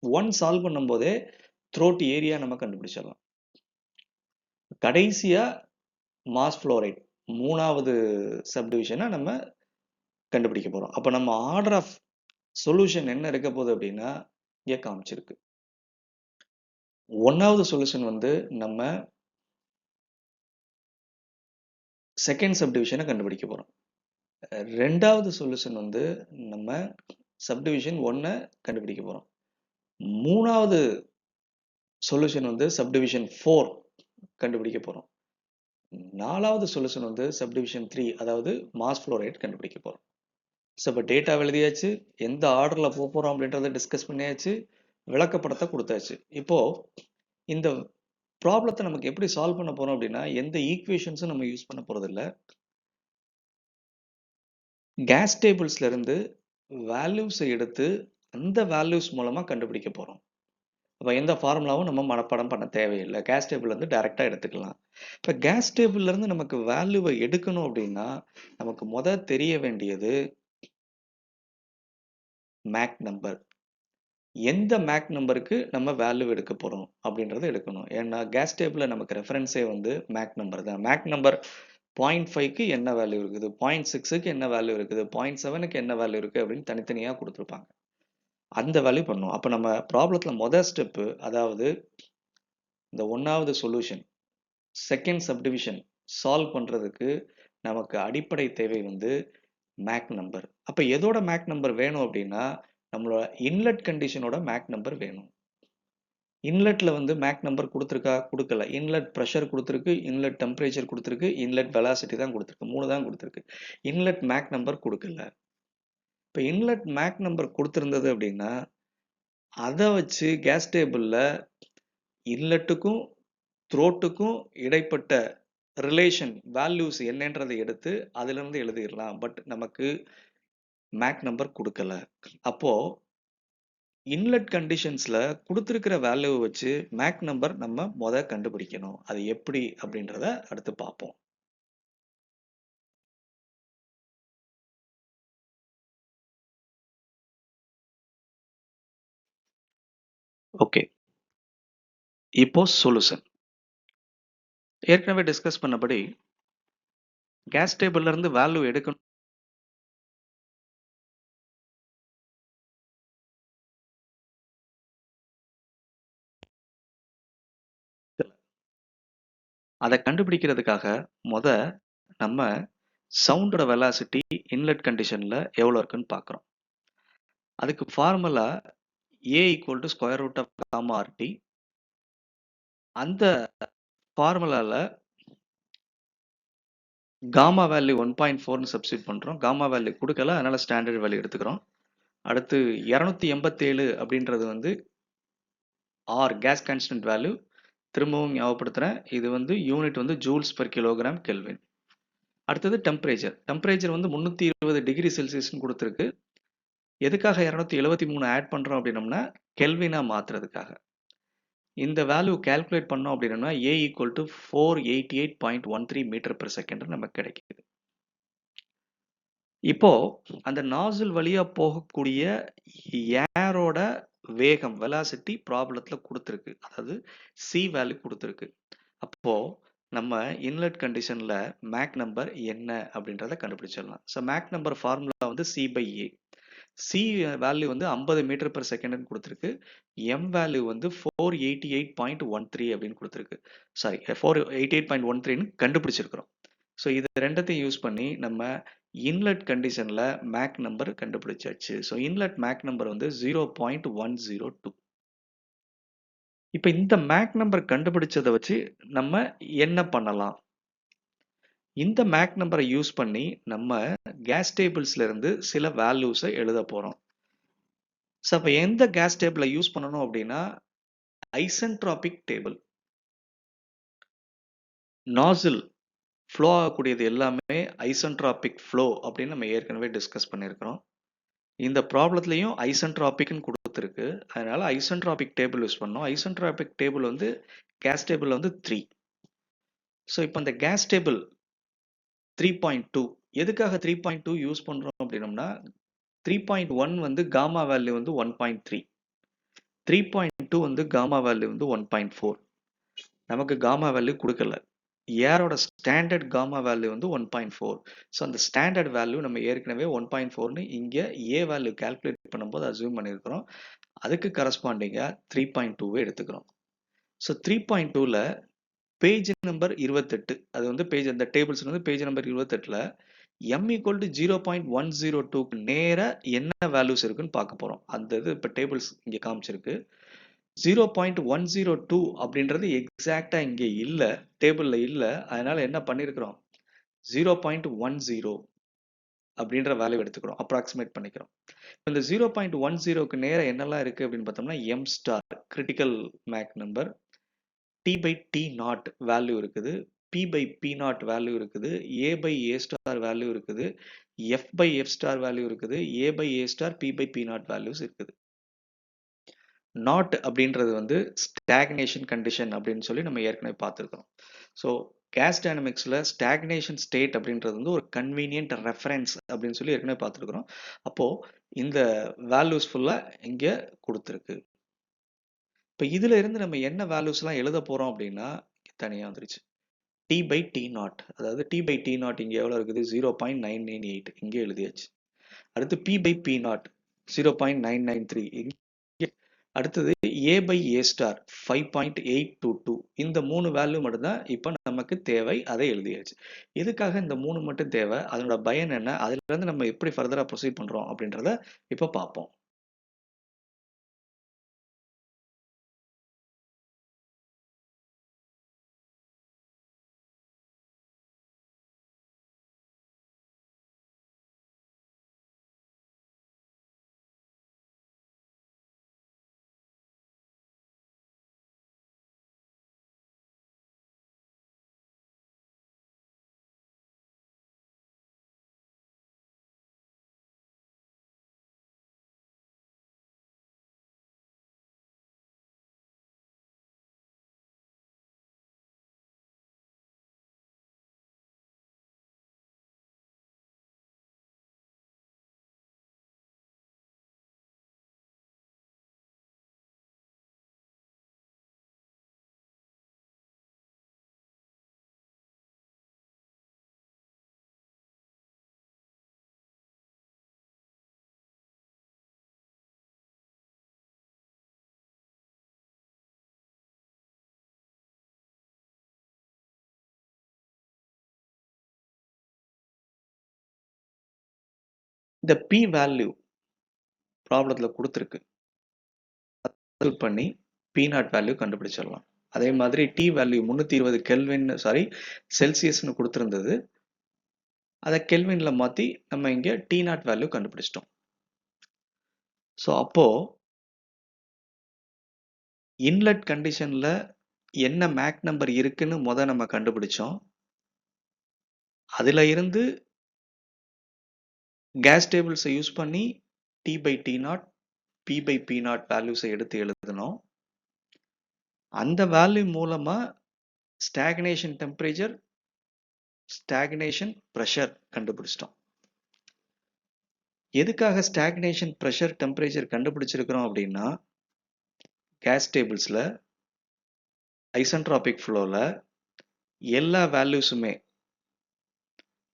1 சால்வ் பண்ணும் போதே த்ரோட் ஏரியா நம்ம கண்டுபிடிச்சிடலாம். கடைசியா மாஸ் ஃப்ளோ ரேட், மூணாவது சப்டிவிஷனை நம்ம கண்டுபிடிக்க போறோம். அப்போ நம்ம ஆர்டர் ஆஃப் சொல்யூஷன் என்ன இருக்க போகுது அப்படின்னா இங்கே காமிச்சிருக்கு. 1வது சொல்யூஷன் வந்து நம்ம செகண்ட் சப்டிவிஷனை கண்டுபிடிக்க போறோம். 2வது சொல்யூஷன் வந்து நம்ம சப்டிவிஷன் 1 கண்டுபிடிக்க போறோம். 3வது சொல்யூஷன் வந்து சப்டிவிஷன் 4 கண்டுபிடிக்க போறோம். 4வது சொல்யூஷன் வந்து சப்டிவிஷன் 3, அதாவது மாஸ் ஃப்ளோ ரேட் கண்டுபிடிக்க போறோம். ஸோ இப்போ டேட்டா எழுதியாச்சு, எந்த ஆர்டரில் போக போகிறோம் அப்படின்றத டிஸ்கஸ் பண்ணியாச்சு, விளக்கப்படத்தை கொடுத்தாச்சு. இப்போ இந்த ப்ராப்ளத்தை நமக்கு எப்படி சால்வ் பண்ண போறோம் அப்படின்னா, எந்த ஈக்குவேஷன்ஸும் நம்ம யூஸ் பண்ண போறது இல்லை. கேஸ் டேபிள்ஸ்ல இருந்து வேல்யூஸை எடுத்து அந்த வேல்யூஸ் மூலமா கண்டுபிடிக்க போறோம். அப்போ எந்த ஃபார்முலாவும் நம்ம மனப்பாடம் பண்ண தேவையில்லை, கேஸ் டேபிள் இருந்து டைரக்டா எடுத்துக்கலாம். இப்போ கேஸ் டேபிள்ல இருந்து நமக்கு வேல்யூவை எடுக்கணும் அப்படின்னா நமக்கு தெரிய வேண்டியது மேக் நம்பர். எந்த மேக் நம்பருக்கு நம்ம வேல்யூ எடுக்க போறோம் அப்படின்றத எடுக்கணும். ஏன்னா கேஸ் டேபிள்ல நமக்கு ரெஃபரன்ஸே வந்து மேக் நம்பர் தான். மேக் நம்பர் 0.5க்கு என்ன வேல்யூ இருக்குது, 0.6க்கு என்ன வேல்யூ இருக்குது, 0.7க்கு என்ன வேல்யூ இருக்கு அப்படின்னு தனித்தனியா கொடுத்துருப்பாங்க. அந்த வேல்யூ பண்ணும். அப்போ நம்ம ப்ராப்ளத்துல ஸ்டெப்பு, அதாவது இந்த 1வது சொல்யூஷன் செகண்ட் சப்டிவிஷன் சால்வ் பண்றதுக்கு நமக்கு அடிப்படை தேவை வந்து மேக் நம்பர். அப்ப எதோட மேக் நம்பர் வேணும் அப்படின்னா நம்மளோட இன்லெட் கண்டிஷனோட மேக் நம்பர் வேணும். இன்லெட்ல வந்து மேக் நம்பர் கொடுத்துருக்கா? கொடுக்கல. இன்லெட் ப்ரெஷர் கொடுத்துருக்கு, இன்லெட் டெம்பரேச்சர் கொடுத்துருக்கு, இன்லெட் வெலாசிட்டி தான் கொடுத்துருக்கு, 3 தான் கொடுத்துருக்கு. இன்லெட் மேக் நம்பர் கொடுக்கல. இப்போ இன்லெட் மேக் நம்பர் கொடுத்துருந்தது அப்படின்னா அதை வச்சு கேஸ் டேபிள்ல இன்லெட்டுக்கும் த்ரோட்டுக்கும் இடைப்பட்ட ரிலேஷன் வேல்யூஸ் என்னன்றதை எடுத்து அதுல இருந்து எழுதிடலாம். பட் நமக்கு மேக் நம்பர் கொடுக்கல. அப்போ இன்லெட் கண்டிஷன்ஸ்ல கொடுத்துருக்கிற வேல்யூவை வச்சு மேக் நம்பர் நம்ம கண்டுபிடிக்கணும். அது எப்படி அப்படின்றத அடுத்து பார்ப்போம். ஓகே, இப்போ சொல்யூஷன் ஏற்கனவே டிஸ்கஸ் பண்ணபடி கேஸ் டேபிள்ல இருந்து வேல்யூ எடுக்கணும். அதை கண்டுபிடிக்கிறதுக்காக நம்ம சவுண்டோட வெலாசிட்டி இன்லெட் கண்டிஷன்ல எவ்வளவு இருக்குன்னு பார்க்குறோம். அதுக்கு ஃபார்முலா A = √, gamma RT. அந்த ஃபார்முலால காமா வேல்யூ 1.4ன்னு சப்ஸ்டிட் பண்றோம். காமா வேல்யூ கொடுக்கல, அதனால ஸ்டாண்டர்ட் வேல்யூ எடுத்துக்கிறோம். அடுத்து 287 அப்படின்றது வந்து R, கேஸ் கான்ஸ்டன்ட் வேல்யூ. திரும்பவும் ஞாபகப்படுத்துறேன், இது வந்து யூனிட் வந்து ஜூல்ஸ் பெர் கிலோகிராம் கெல்வின். அடுத்தது டெம்பரேச்சர் வந்து 320 டிகிரி செல்சியஸ்னு கொடுத்துருக்கு. எதுக்காக 273 ஆட் பண்றோம் அப்படின்னம்னா கெல்வினா மாத்துறதுக்காக. இந்த வேல்யூ கால்குலேட் பண்ணோம் அப்படின்னா A = 488.13 மீட்டர்/செகண்ட் நமக்கு கிடைக்குது. இப்போ அந்த நாசில் வழியா போகக்கூடிய ஏரோட வேகம் வெலாசிட்டி ப்ராப்ளத்தில் கொடுத்துருக்கு. அதாவது சி வேல்யூ கொடுத்துருக்கு. அப்போ நம்ம இன்லெட் கண்டிஷன்ல மேக் நம்பர் என்ன அப்படின்றத கண்டுபிடிச்சிடலாம். ஸோ மேக் நம்பர் ஃபார்முலா வந்து C by A. C value வந்து 50 மீட்டர் பெர் செகண்ட்னு கொடுத்துருக்கு. எம் வேல்யூ வந்து 488.13 அப்படின்னு கொடுத்துருக்கு. சாரி 488.13ன்னு கண்டுபிடிச்சிருக்கிறோம். ஸோ இது ரெண்டத்தையும் யூஸ் பண்ணி நம்ம இன்லெட் கண்டிஷன்ல மேக் நம்பர் கண்டுபிடிச்சாச்சு. ஸோ இன்லெட் மேக் நம்பர் வந்து 0.102. இப்போ இந்த மேக் நம்பர் கண்டுபிடிச்சதை வச்சு நம்ம என்ன பண்ணலாம்? இந்த மேக் நம்பரை யூஸ் பண்ணி நம்ம கேஸ் டேபிள்ஸ்ல இருந்து சில வேல்யூஸை எழுத போறோம். ஸோ அப்போ எந்த கேஸ் டேபிளை யூஸ் பண்ணணும் அப்படின்னா ஐசென்ட்ராபிக் டேபிள். நாசில் ஃப்ளோ ஆகக்கூடியது எல்லாமே ஐசென்ட்ராபிக் ஃப்ளோ அப்படின்னு நம்ம ஏற்கனவே டிஸ்கஸ் பண்ணியிருக்கிறோம். இந்த ப்ராப்ளத்துலையும் ஐசென்ட்ராபிக்னு கொடுத்துருக்கு. அதனால ஐசென்ட்ராபிக் டேபிள் யூஸ் பண்ணோம். ஐசென்ட்ராபிக் டேபிள் வந்து கேஸ் டேபிள் வந்து 3. ஸோ இப்போ இந்த கேஸ் டேபிள் 3.2 எதுக்காக 3.2 யூஸ் பண்றோம் அப்படின்னம்னா 3.1 வந்து காமா வேல்யூ வந்து 1.3, 3.2 வந்து காமா வேல்யூ வந்து 1.4. நமக்கு காமா வேல்யூ கொடுக்கல. ஏரோட ஸ்டாண்டர்ட் காமா வேல்யூ வந்து 1.4. ஸோ அந்த ஸ்டாண்டர்ட் வேல்யூ நம்ம ஏற்கனவே 1.4ன்னு இங்கே ஏ வேல்யூ கால்குலேட் பண்ணும்போது அசியூம் பண்ணியிருக்கிறோம். அதுக்கு கரஸ்பாண்டிங்காக 3.2வை எடுத்துக்கிறோம். ஸோ 3.2ல பேஜ் நம்பர் 28, அது வந்து பேஜ் அந்த டேபிள்ஸ் வந்து பேஜ் நம்பர் 28ல m ஈக்குவல் டு 0.102க்கு நேரா என்ன வேல்யூஸ் இருக்குன்னு பார்க்க போறோம். அந்த இது இப்போ டேபிள்ஸ் இங்கே காமிச்சிருக்கு. 0.102 அப்படின்றது எக்ஸாக்டா இங்கே இல்லை, டேபிள்ல இல்லை. அதனால என்ன பண்ணியிருக்கிறோம் 0.10 அப்படின்ற வேல்யூ எடுத்துக்கிறோம், அப்ராக்சிமேட் பண்ணிக்கிறோம். இந்த 0.10க்கு நேரம் என்னெல்லாம் இருக்கு அப்படின்னு பார்த்தோம்னா M star critical Mach number, T by T naught value இருக்குது, P by P naught value இருக்குது, A by A star value இருக்குது, F by F star value இருக்குது, A by A star P by P naught values இருக்குது. Naught அப்படின்றது வந்து stagnation condition அப்படின்னு சொல்லி நம்ம ஏற்கனவே பார்த்துருக்கோம். ஸோ கேஸ் டைனமிக்ஸில் ஸ்டாக்னேஷன் ஸ்டேட் அப்படின்றது வந்து ஒரு கன்வீனியன்ட் ரெஃபரன்ஸ் அப்படின்னு சொல்லி ஏற்கனவே பார்த்துருக்குறோம். அப்போது இந்த வேல்யூஸ் ஃபுல்லாக இங்கே கொடுத்துருக்கு. இப்போ இதில் இருந்து நம்ம என்ன வேல்யூஸ்லாம் எழுத போகிறோம் அப்படின்னா தனியாக வந்துருச்சு. டி பை டி நாட், அதாவது டி பை டி நாட் இங்கே எவ்வளோ இருக்குது 0.998 இங்கே எழுதியாச்சு. அடுத்து பி பை பி நாட் 0.993 இங்கே. அடுத்தது ஏ பை ஏ ஸ்டார் 5.822. இந்த 3 வேல்யூ மட்டும்தான் இப்போ நமக்கு தேவை, அதை எழுதியாச்சு. எதுக்காக இந்த 3 மட்டும் தேவை, அதனோட பயன் என்ன, அதுலேருந்து நம்ம எப்படி ஃபர்தராக ப்ரொசீட் பண்ணுறோம் அப்படின்றத இப்போ பார்ப்போம். இந்த பி வேல்யூ ப்ராப்ளத்தில் கொடுத்துருக்கு, பண்ணி பி நாட் வேல்யூ கண்டுபிடிச்சிடலாம். அதே மாதிரி டி வேல்யூ 320 கெல்வின் செல்சியஸ்னு கொடுத்துருந்தது, அதை கெல்வின்ல மாற்றி நம்ம இங்கே டி நாட் வேல்யூ கண்டுபிடிச்சிட்டோம். ஸோ அப்போ இன்லெட் கண்டிஷன்ல என்ன மேக் நம்பர் இருக்குன்னு நம்ம கண்டுபிடிச்சோம். அதுல இருந்து கேஸ் டேபிள்ஸை யூஸ் பண்ணி T by T naught P by P naught வேல்யூஸை எடுத்து எழுதணும். அந்த வேல்யூ மூலமா ஸ்டாக்னேஷன் டெம்பரேச்சர், ஸ்டாக்னேஷன் ப்ரெஷர் கண்டுபிடிச்சிட்டோம். எதுக்காக ஸ்டாக்னேஷன் ப்ரெஷர் டெம்பரேச்சர் கண்டுபிடிச்சிருக்கிறோம் அப்படின்னா கேஸ் டேபிள்ஸில் ஐசென்ட்ராபிக் ஃப்ளோவில் எல்லா வேல்யூஸுமே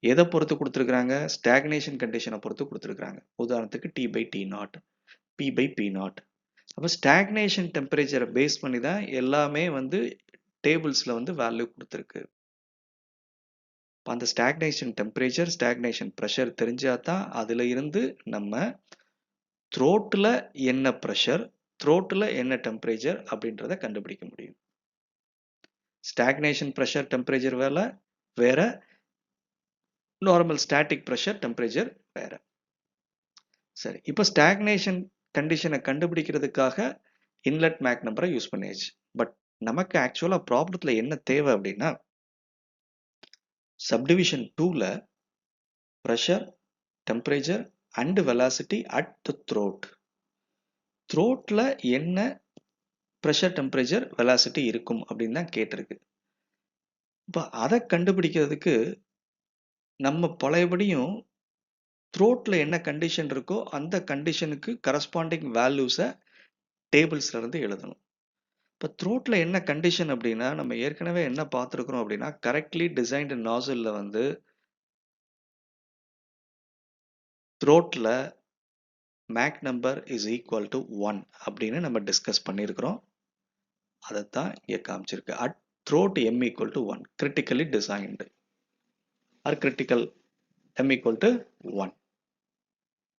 எதை பொறுத்து கொடுத்துருக்குறாங்க? ஸ்டாக்னேஷன் கண்டிஷனை பொறுத்து கொடுத்துருக்குறாங்க. உதாரணத்துக்கு T/T0, P/P0. அப்போ ஸ்டாக்னேஷன் டெம்பரேச்சரை பேஸ் பண்ணி தான் எல்லாமே வந்து டேபிள்ஸில் வந்து வேல்யூ கொடுத்துருக்கு. இப்போ அந்த ஸ்டாக்னேஷன் டெம்பரேச்சர், ஸ்டாக்னேஷன் ப்ரெஷர் தெரிஞ்சால் தான் அதில் இருந்து நம்ம த்ரோட்டில் என்ன ப்ரெஷர், த்ரோட்டில் என்ன டெம்பரேச்சர் அப்படின்றத கண்டுபிடிக்க முடியும். ஸ்டாக்னேஷன் ப்ரெஷர் டெம்பரேச்சர் வேற, நார்மல் ஸ்டாட்டிக் ப்ரெஷர் டெம்பரேச்சர் வேற. சரி, இப்போ ஸ்டாக்னேஷன் கண்டிஷனை கண்டுபிடிக்கிறதுக்காக இன்லெட் மேக் நம்பரை யூஸ் பண்ணியாச்சு. பட் நமக்கு ஆக்சுவலாக ப்ராப்ளத்தில் என்ன தேவை அப்படின்னா, சப்டிவிஷன் 2ல pressure, temperature and velocity at the throat, த்ரோட்டில் என்ன ப்ரெஷர், டெம்பரேச்சர், வெலாசிட்டி இருக்கும் அப்படின்னு தான் கேட்டிருக்கு. இப்போ அதை கண்டுபிடிக்கிறதுக்கு நம்ம பழையபடியும் த்ரோட்டில் என்ன கண்டிஷன் இருக்கோ அந்த கண்டிஷனுக்கு கரஸ்பாண்டிங் வேல்யூஸை டேபிள்ஸ்ல இருந்து எழுதணும். இப்போ த்ரோட்டில் என்ன கண்டிஷன் அப்படின்னா, நம்ம ஏற்கனவே என்ன பார்த்துருக்குறோம் அப்படின்னா, கரெக்ட்லி டிசைன்டு நாசிலில் வந்து த்ரோட்டில் Mach number is equal to 1 அப்படின்னு நம்ம டிஸ்கஸ் பண்ணியிருக்கிறோம். அதைத்தான் இங்கே காமிச்சிருக்கு. At throat m equal to 1, critically designed or critical m equal to 1.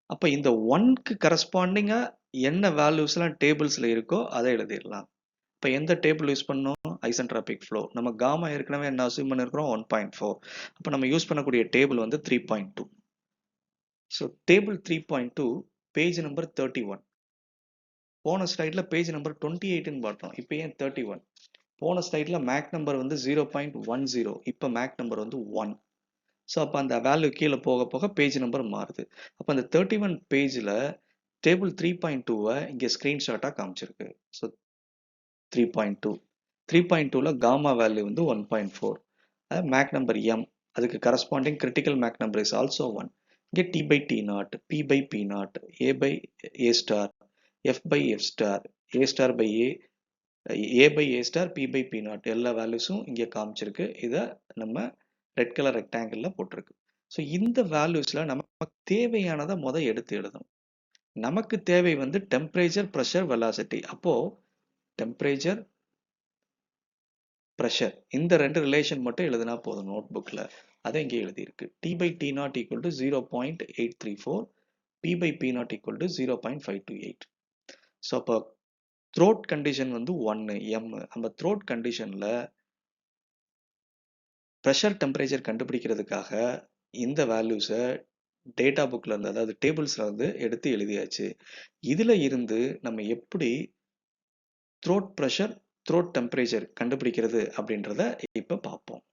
அப்போ இந்த 1க்கு கரஸ்பாண்டிங்காக என்ன வேல்யூஸ்லாம் டேபிள்ஸில் இருக்கோ அதை எழுதிடலாம். இப்போ எந்த டேபிள் யூஸ் பண்ணோம்? ஐசென்ட்ராபிக் ஃப்ளோ. நம்ம காமா ஏற்கனவே என்ன அசியூம் பண்ணியிருக்கிறோம்? 1.4. அப்போ நம்ம யூஸ் பண்ணக்கூடிய டேபிள் வந்து 3.2. So table 3.2 page number 31. போன ஸ்லைடில் பேஜ் நம்பர் 28ன்னு பார்த்தோம். இப்போ ஏன் 31? போன ஸ்லைடில் மேக் நம்பர் வந்து 0.10, இப்போ மேக் நம்பர் வந்து 1. ஸோ அப்போ அந்த வேல்யூ கீழே போக போக பேஜ் நம்பர் மாறுது. அப்போ அந்த 31 பேஜில் டேபிள் 3.2வை இங்கே ஸ்க்ரீன்ஷாட்டாக காமிச்சிருக்கு. ஸோ 3.2ல காமா வேல்யூ வந்து 1.4. மேக் நம்பர் m, அதுக்கு corresponding critical Mach number is also 1. இங்கே T/T0, P/P0, A/A star, F/F star, A star by A, A/A star, P/P0 எல்லா வேல்யூஸும் இங்கே காமிச்சிருக்கு. இதை நம்ம ரெட் கலர் ரெக்டாங்கிளில் போட்டிருக்கு. ஸோ இந்த வேல்யூஸில் நமக்கு தேவையானதை எடுத்து எழுதணும். நமக்கு தேவை வந்து டெம்பரேச்சர், ப்ரெஷர், வெலாசிட்டி. அப்போது டெம்பரேச்சர், ப்ரெஷர் இந்த ரெண்டு ரிலேஷன் மட்டும் எழுதினா போதும் நோட் புக்கில். அதை இங்கே எழுதியிருக்கு. T/T0 equal to 0.834, P/P0 equal to 0.528. So அப்போ த்ரோட் கண்டிஷன் வந்து 1 m. நம்ம த்ரோட் கண்டிஷனில் ப்ரெஷர், டெம்பரேச்சர் கண்டுபிடிக்கிறதுக்காக இந்த வேல்யூஸை டேட்டா புக்கில் இருந்து, அதாவது டேபிள்ஸில் இருந்து எடுத்து எழுதியாச்சு. இதில் இருந்து நம்ம எப்படி த்ரோட் ப்ரெஷர், த்ரோட் டெம்பரேச்சர் கண்டுபிடிக்கிறது அப்படின்றத இப்போ பார்ப்போம்.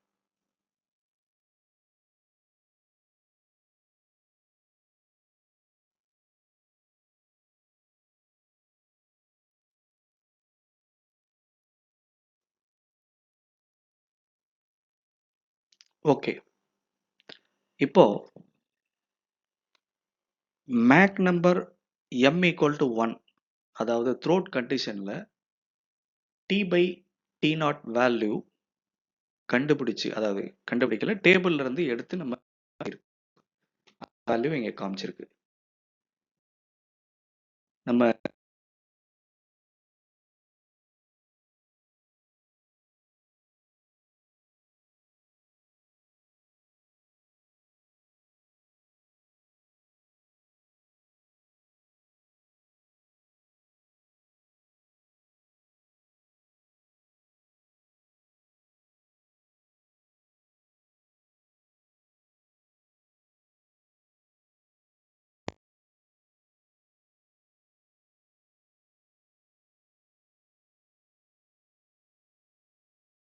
ஓகே, இப்போ Mach number m equal to 1, அதாவது த்ரோட் கண்டிஷனில் T/T0 வேல்யூ கண்டுபிடிச்சு, அதாவது கண்டுபிடிக்கல, டேபிள்ல இருந்து எடுத்து நம்ம வேல்யூ இங்கே காமிச்சிருக்கு. நம்ம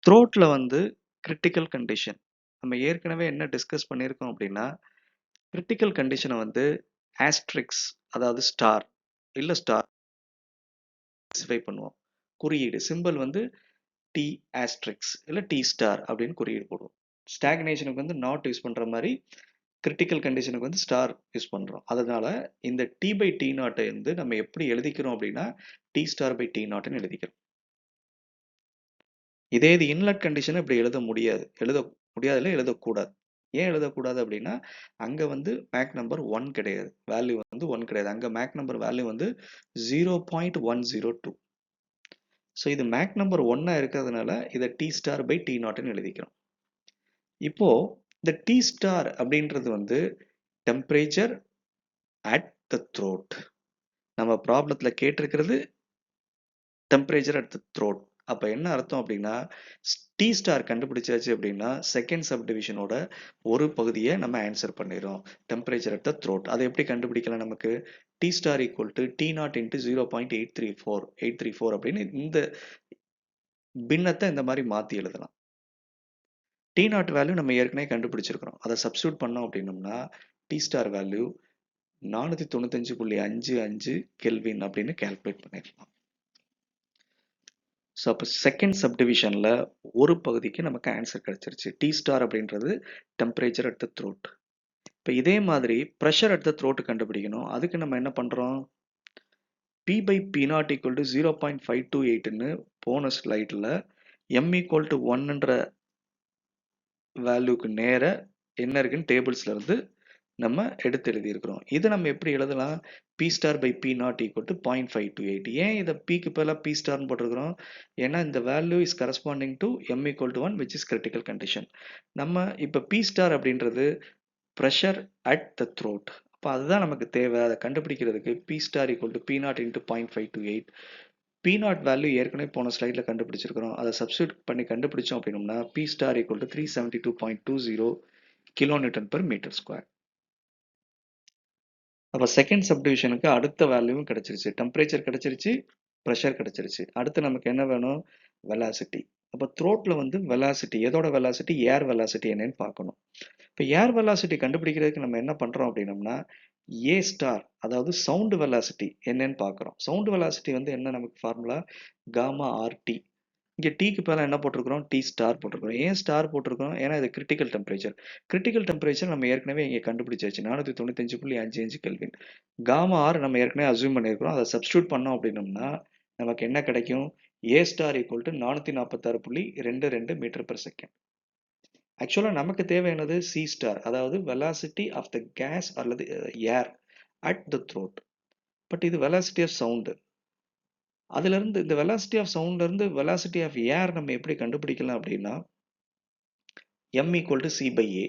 த்ரோட்ல வந்து கிரிட்டிக்கல் கண்டிஷன் நம்ம ஏற்கனவே என்ன டிஸ்கஸ் பண்ணியிருக்கோம் அப்படின்னா, கிரிட்டிக்கல் கண்டிஷனை வந்து ஆஸ்ட்ரிக்ஸ், அதாவது ஸ்டார் இல்லை ஸ்டார் ஸ்பெசிஃபை பண்ணுவோம். குறியீடு சிம்பிள் வந்து T ஆஸ்ட்ரிக்ஸ் இல்லை T ஸ்டார் அப்படின்னு குறியீடு போடுவோம். ஸ்டாக்னேஷனுக்கு வந்து நாட் யூஸ் பண்ணுற மாதிரி கிரிட்டிக்கல் கண்டிஷனுக்கு வந்து ஸ்டார் யூஸ் பண்ணுறோம். அதனால இந்த டி பை டி நாட்டை வந்து நம்ம எப்படி எழுதிக்கிறோம் அப்படின்னா டி ஸ்டார் பை டி நாட்னு எழுதிக்கிறோம். இதே இது இன்லெட் கண்டிஷனை இப்படி எழுத முடியாது. எழுதக்கூடாது. ஏன் எழுதக்கூடாது அப்படின்னா அங்கே வந்து மேக் நம்பர் 1 கிடையாது, வேல்யூ வந்து 1 கிடையாது. அங்கே மேக் நம்பர் வேல்யூ வந்து 0.102. ஸோ இது மேக் நம்பர் 1 இருக்கிறதுனால இதை டி ஸ்டார் பை டி நாட்னு எழுதிக்கிறோம். இப்போ இந்த டி ஸ்டார் அப்படின்றது வந்து டெம்பரேச்சர் அட் த த்ரோட். நம்ம ப்ராப்ளத்தில் கேட்டிருக்கிறது டெம்பரேச்சர் அட் த த்ரோட். அப்போ என்ன அர்த்தம் அப்படின்னா டி ஸ்டார் கண்டுபிடிச்சாச்சு அப்படின்னா செகண்ட் சப்டிவிஷனோட ஒரு பகுதியை நம்ம ஆன்சர் பண்ணிடுறோம், டெம்பரேச்சர் அட் த த்ரோட். அதை எப்படி கண்டுபிடிக்கலாம்? நமக்கு T star equal to T naught into 0.834 அப்படின்னு இந்த பின்னத்தை இந்த மாதிரி மாற்றி எழுதலாம். டி நாட் வேல்யூ நம்ம ஏற்கனவே கண்டுபிடிச்சிருக்கிறோம், அதை சப்ஸ்டியூட் பண்ணோம் அப்படின்னோம்னா டி ஸ்டார் வேல்யூ 495.55 கெல்வின் அப்படின்னு கால்குலேட் பண்ணிடலாம். ஸோ அப்போ செகண்ட் சப்டிவிஷனில் ஒரு பகுதிக்கு நமக்கு ஆன்சர் கிடைச்சிருச்சு. டி ஸ்டார் அப்படின்றது டெம்பரேச்சர் அட் த த்ரோட். இப்போ இதே மாதிரி ப்ரெஷர் அட் த த்ரோட் கண்டுபிடிக்கணும். அதுக்கு நம்ம என்ன பண்ணுறோம்? P by P naught equal to 0.528ன்னு போன ஸ்லைடில் எம் ஈக்குவல் டு 1ன்ற வேல்யூக்கு நேர என்ன இருக்குன்னு டேபிள்ஸ்ல இருந்து நம்ம எடுத்து எழுதியிருக்கிறோம். இதை நம்ம எப்படி எழுதலாம்? P star by P naught equal to 0.528. ஏன் இதை பிக்கு பதிலாக பி ஸ்டார்னு போட்டிருக்கிறோம்? ஏன்னா இந்த value is corresponding to M equal to 1 which is critical condition. நம்ம இப்போ பி ஸ்டார் அப்படின்றது ப்ரெஷர் அட் த த்ரோட். அப்போ அதுதான் நமக்கு தேவை. அதை கண்டுபிடிக்கிறதுக்கு P star equal to P naught into 0.528. P naught value ஏற்கனவே போன ஸ்லைடில் கண்டுபிடிச்சிருக்கிறோம். அதை சப்ஸ்டியூட் பண்ணி கண்டுபிடிச்சோம் அப்படின்னோம்னா P star equal to 372.20 kilonewton per metre square. அப்போ செகண்ட் சப்டிவிஷனுக்கு அடுத்த வேல்யூவும் கிடைச்சிருச்சு, டெம்பரேச்சர் கிடைச்சிருச்சு, ப்ரெஷர் கிடைச்சிருச்சு. அடுத்து நமக்கு என்ன வேணும்? வெலாசிட்டி. அப்போ த்ரோட்டில் வந்து வெலாசிட்டி, எதோட வெலாசிட்டி? ஏர் வெலாசிட்டி என்னன்னு பார்க்கணும். இப்போ ஏர் வெலாசிட்டி கண்டுபிடிக்கிறதுக்கு நம்ம என்ன பண்ணுறோம் அப்படின்னம்னா ஏ ஸ்டார், அதாவது சவுண்டு வெலாசிட்டி என்னன்னு பார்க்குறோம். சவுண்டு வெலாசிட்டி வந்து என்ன நமக்கு ஃபார்முலா? Gamma RT. இங்கே டீக்கு பதிலாக என்ன போட்டிருக்கிறோம்? டி ஸ்டார் போட்டிருக்கிறோம். ஏன் ஸ்டார் போட்டிருக்கிறோம்? ஏன்னா இது கிரிட்டிக்கல் டெம்பரேச்சர். கிரிட்டிக்கல் டெம்பரேச்சர் நம்ம ஏற்கனவே இங்கே கண்டுபிடிச்சாச்சு, 495.55 கெல்வின். காமா ஆர் நம்ம ஏற்கனவே அசியூம் பண்ணியிருக்கிறோம். அதை சப்ஸ்டியூட் பண்ணோம் அப்படின்னோம்னா நமக்கு என்ன கிடைக்கும்? A star equal to 446.22 metre per second. ஆக்சுவலாக நமக்கு தேவையானது சி ஸ்டார், அதாவது வெலாசிட்டி ஆஃப் த கேஸ் அல்லது air at the throat. But இது வெலாசிட்டி ஆஃப் சவுண்டு. அதுலேருந்து இந்த வெலாசிட்டி ஆஃப் சவுண்ட்லேருந்து வெலாசிட்டி ஆஃப் ஏர் நம்ம எப்படி கண்டுபிடிக்கலாம் அப்படின்னா M equal to C by A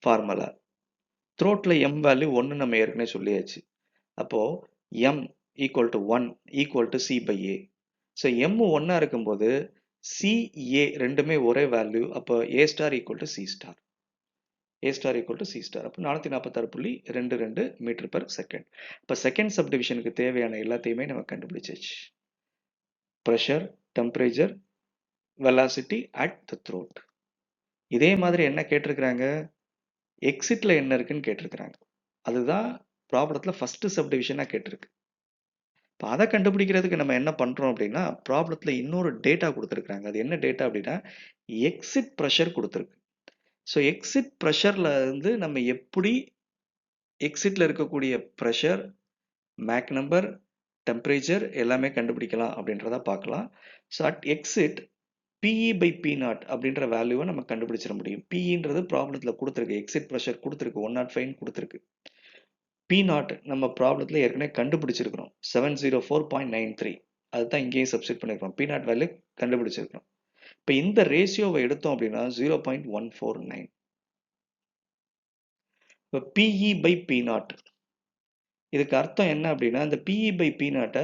formula. த்ரோட்டில் எம் வேல்யூ 1 நம்ம ஏற்கனவே சொல்லியாச்சு. அப்போது M equal to 1 equal to C by A. So M 1 இருக்கும்போது சிஏ ரெண்டுமே ஒரே வேல்யூ. அப்போ A star equal to C star. A star equal to C star. அப்போ 446.22 மீட்டர் பெர் செகண்ட். இப்போ செகண்ட் சப்டிவிஷனுக்கு தேவையான எல்லாத்தையுமே நம்ம கண்டுபிடிச்சாச்சு. Pressure, temperature, velocity at the throat. இதே மாதிரி என்ன கேட்டிருக்கிறாங்க? எக்ஸிட்ல என்ன இருக்குன்னு கேட்டிருக்கிறாங்க. அதுதான் ப்ராப்ளத்தில் ஃபர்ஸ்ட் சப்டிவிஷனாக கேட்டிருக்கு. இப்போ அதை கண்டுபிடிக்கிறதுக்கு நம்ம என்ன பண்ணுறோம் அப்படின்னா ப்ராப்ளத்தில் இன்னொரு டேட்டா கொடுத்துருக்குறாங்க. அது என்ன டேட்டா அப்படின்னா எக்ஸிட் ப்ரெஷர் கொடுத்துருக்கு. ஸோ எக்ஸிட் ப்ரெஷரில் இருந்து நம்ம எப்படி எக்ஸிட்டில் இருக்கக்கூடிய ப்ரெஷர், மேக் நம்பர், டெம்பரேச்சர் எல்லாமே கண்டுபிடிக்கலாம் அப்படின்றத பார்க்கலாம். So at exit PE by P naught அப்படின்ற வேல்யூவை நம்ம கண்டுபிடிச்சிட முடியும். பிஇன்றது ப்ராப்ளத்தில் கொடுத்துருக்கு, எக்ஸிட் ப்ரெஷர் கொடுத்துருக்கு, 105 கொடுத்துருக்கு. பி நாட் நம்ம ப்ராப்ளத்தில் ஏற்கனவே கண்டுபிடிச்சிருக்கிறோம், 704.93. அதுதான் இங்கேயும் சப்ஸ்டிட் பண்ணியிருக்கிறோம். பி நாட் வேல்யூ கண்டுபிடிச்சிருக்கிறோம். இப்போ இந்த ரேஷியோவை எடுத்தோம் அப்படின்னா 0.149. இப்போ பிஇ பை பி நாட், இதுக்கு அர்த்தம் என்ன அப்படின்னா இந்த பிஇ பை பி நாட்டை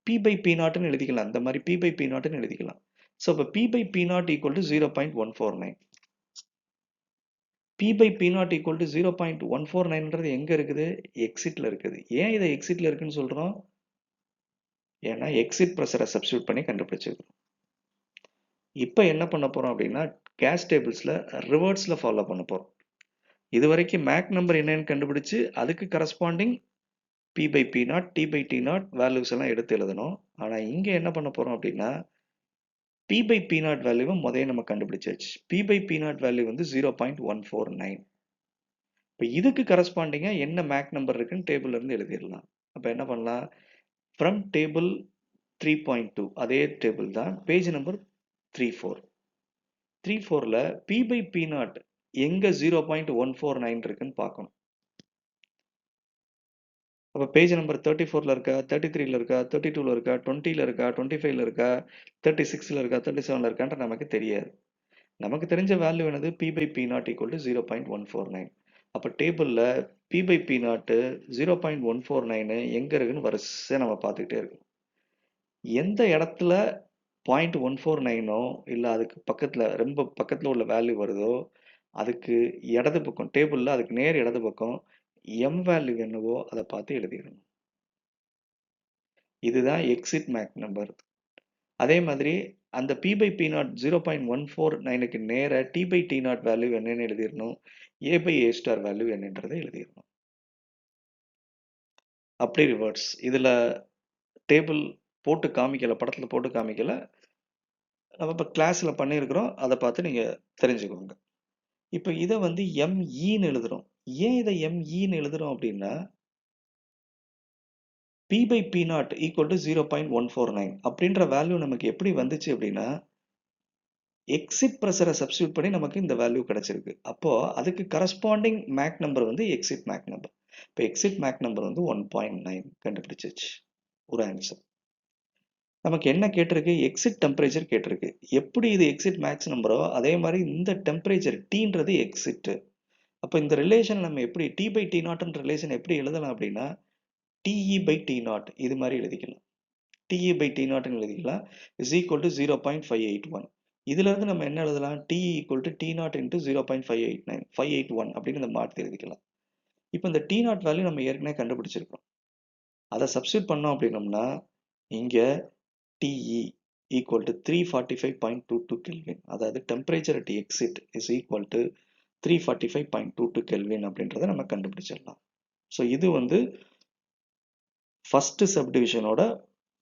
பி பை பி நாட்னு எழுதிக்கலாம். இந்த மாதிரி பி பை பி நாட்னு எழுதிக்கலாம். ஸோ இப்போ P by P naught equal to 0.149. P by P naught equal to 0.149ன்றது எங்கே இருக்குது? எக்ஸிட்டில் இருக்குது. ஏன் இதை எக்ஸிட்டில் இருக்குன்னு சொல்கிறோம்? ஏன்னா எக்ஸிட் ப்ரெஷரை சப்ஸ்டியூட் பண்ணி கண்டுபிடிச்சிருக்கோம். இப்போ என்ன பண்ண போகிறோம் அப்படின்னா கேஸ் டேபிள்ஸில் ரிவர்ஸில் ஃபாலோ பண்ண போகிறோம். இது வரைக்கும் மேக் நம்பர் என்னன்னு கண்டுபிடிச்சு அதுக்கு corresponding P by P naught, T by T naught values எல்லாம் எடுத்து எழுதணும். ஆனால் இங்கே என்ன பண்ண போகிறோம் அப்படின்னா P by P naught வேல்யூவை முதல்ல நம்ம கண்டுபிடிச்சாச்சு. P by P naught value வந்து 0.149. இப்போ இதுக்கு கரஸ்பாண்டிங்கா என்ன மேக் நம்பர் இருக்குன்னு டேபிள்ல இருந்து எழுதிடலாம். அப்போ என்ன பண்ணலாம்? ஃப்ரம் டேபிள் 3.2 அதே டேபிள் தான், page number 34. 34ல P by P naught எங்க 0.149 இருக்குன்னு பார்க்கணும். அப்போ பேஜ் நம்பர் 34ல இருக்கா, 33ல இருக்கா, 32ல இருக்கா, 20ல இருக்கா, 25ல இருக்கா, 36ல இருக்கா, 37ல இருக்கான்ற நமக்கு தெரியாது. நமக்கு தெரிஞ்ச வேல்யூ என்னது? P by P naught equal to 0.149. அப்போ டேபிளில் P by P naught 0.149 எங்கே இருக்குன்னு வரிசையாக நம்ம பார்த்துக்கிட்டே இருக்கோம். எந்த இடத்துல 0.149ஓ இல்லை அதுக்கு பக்கத்தில் ரொம்ப பக்கத்தில் உள்ள வேல்யூ வருதோ அதுக்கு இடது பக்கம் டேபிளில் அதுக்கு நேர் இடது பக்கம் M வேல்யூ என்னவோ அதை பார்த்து எழுதிடணும். இதுதான் எக்ஸிட் மேக் நம்பர். அதே மாதிரி அந்த P by P naught 0.149க்கு நேர T by T naught value என்னன்னு எழுதிடணும். A by A star value என்னன்றதை எழுதிடணும். அப்படி ரிவர்ஸ். இதில் டேபிள் போட்டு காமிக்கல, படத்தில் போட்டு காமிக்கல, நம்ம இப்போ கிளாஸில் பண்ணியிருக்கிறோம். அதை பார்த்து நீங்கள் தெரிஞ்சுக்கோங்க. இப்போ இதை வந்து MEன்னு எழுதுறோம். ஏன் இதை MEன்னு எழுதுறோம் அப்படின்னா P by P naught equal to 0.149 அப்படின்ற வேல்யூ நமக்கு எப்படி வந்துச்சு அப்படின்னா எக்ஸிட் ப்ரெஷரை சப்ஸ்டியூட் பண்ணி நமக்கு இந்த வேல்யூ கிடைச்சிருக்கு. அப்போ அதுக்கு கரஸ்பாண்டிங் மேக் நம்பர் வந்து எக்ஸிட் மேக் நம்பர். இப்போ எக்ஸிட் மேக் நம்பர் வந்து 1.9 கண்டுபிடிச்சிச்சு ஒரு ஆன்சர். நமக்கு என்ன கேட்டிருக்கு? எக்ஸிட் டெம்பரேச்சர் கேட்டிருக்கு. எப்படி இது எக்ஸிட் மேக்ஸ் நம்பரோ அதே மாதிரி இந்த டெம்பரேச்சர் டீன்றது எக்ஸிட். அப்போ இந்த ரிலேஷன் நம்ம எப்படி T by T நாட்ன்ற ரிலேஷன் எப்படி எழுதலாம் அப்படின்னா TE by T நாட் இது மாதிரி எழுதிக்கலாம். TE by T நாட்னு எழுதிக்கலாம் is equal to 0.581. இதுல இருந்து நம்ம என்ன எழுதலாம்? TE equal to T naught into 0.581 அப்படின்னு நம்ம மாற்றி எழுதிக்கலாம். இப்போ இந்த T naught வேல்யூ நம்ம ஏற்கனவே கண்டுபிடிச்சிருக்கோம். அதை சப்ஸ்டியூட் பண்ணோம் அப்படின்னோம்னா இங்க TE equal to 345.22 Kelvin. அதாவது temperature at exit is equal to 345.22 Kelvin அப்படின்றத நம்ம கண்டுபிடிச்சிடலாம். ஸோ இது வந்து ஃபர்ஸ்ட் சப்டிவிஷனோட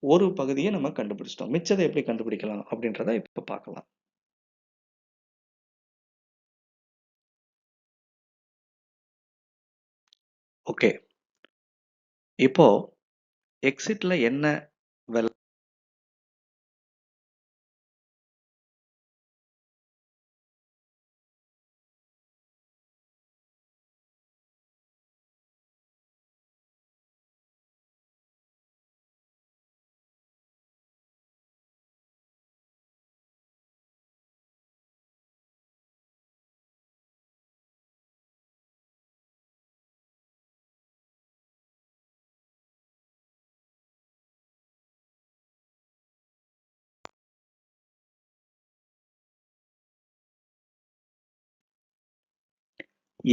ஒரு பகுதியை நம்ம கண்டுபிடிச்சிட்டோம். மிச்சத்தை எப்படி கண்டுபிடிக்கலாம் அப்படின்றத இப்போ பார்க்கலாம். ஓகே, இப்போ எக்ஸிட்ல என்ன வெல்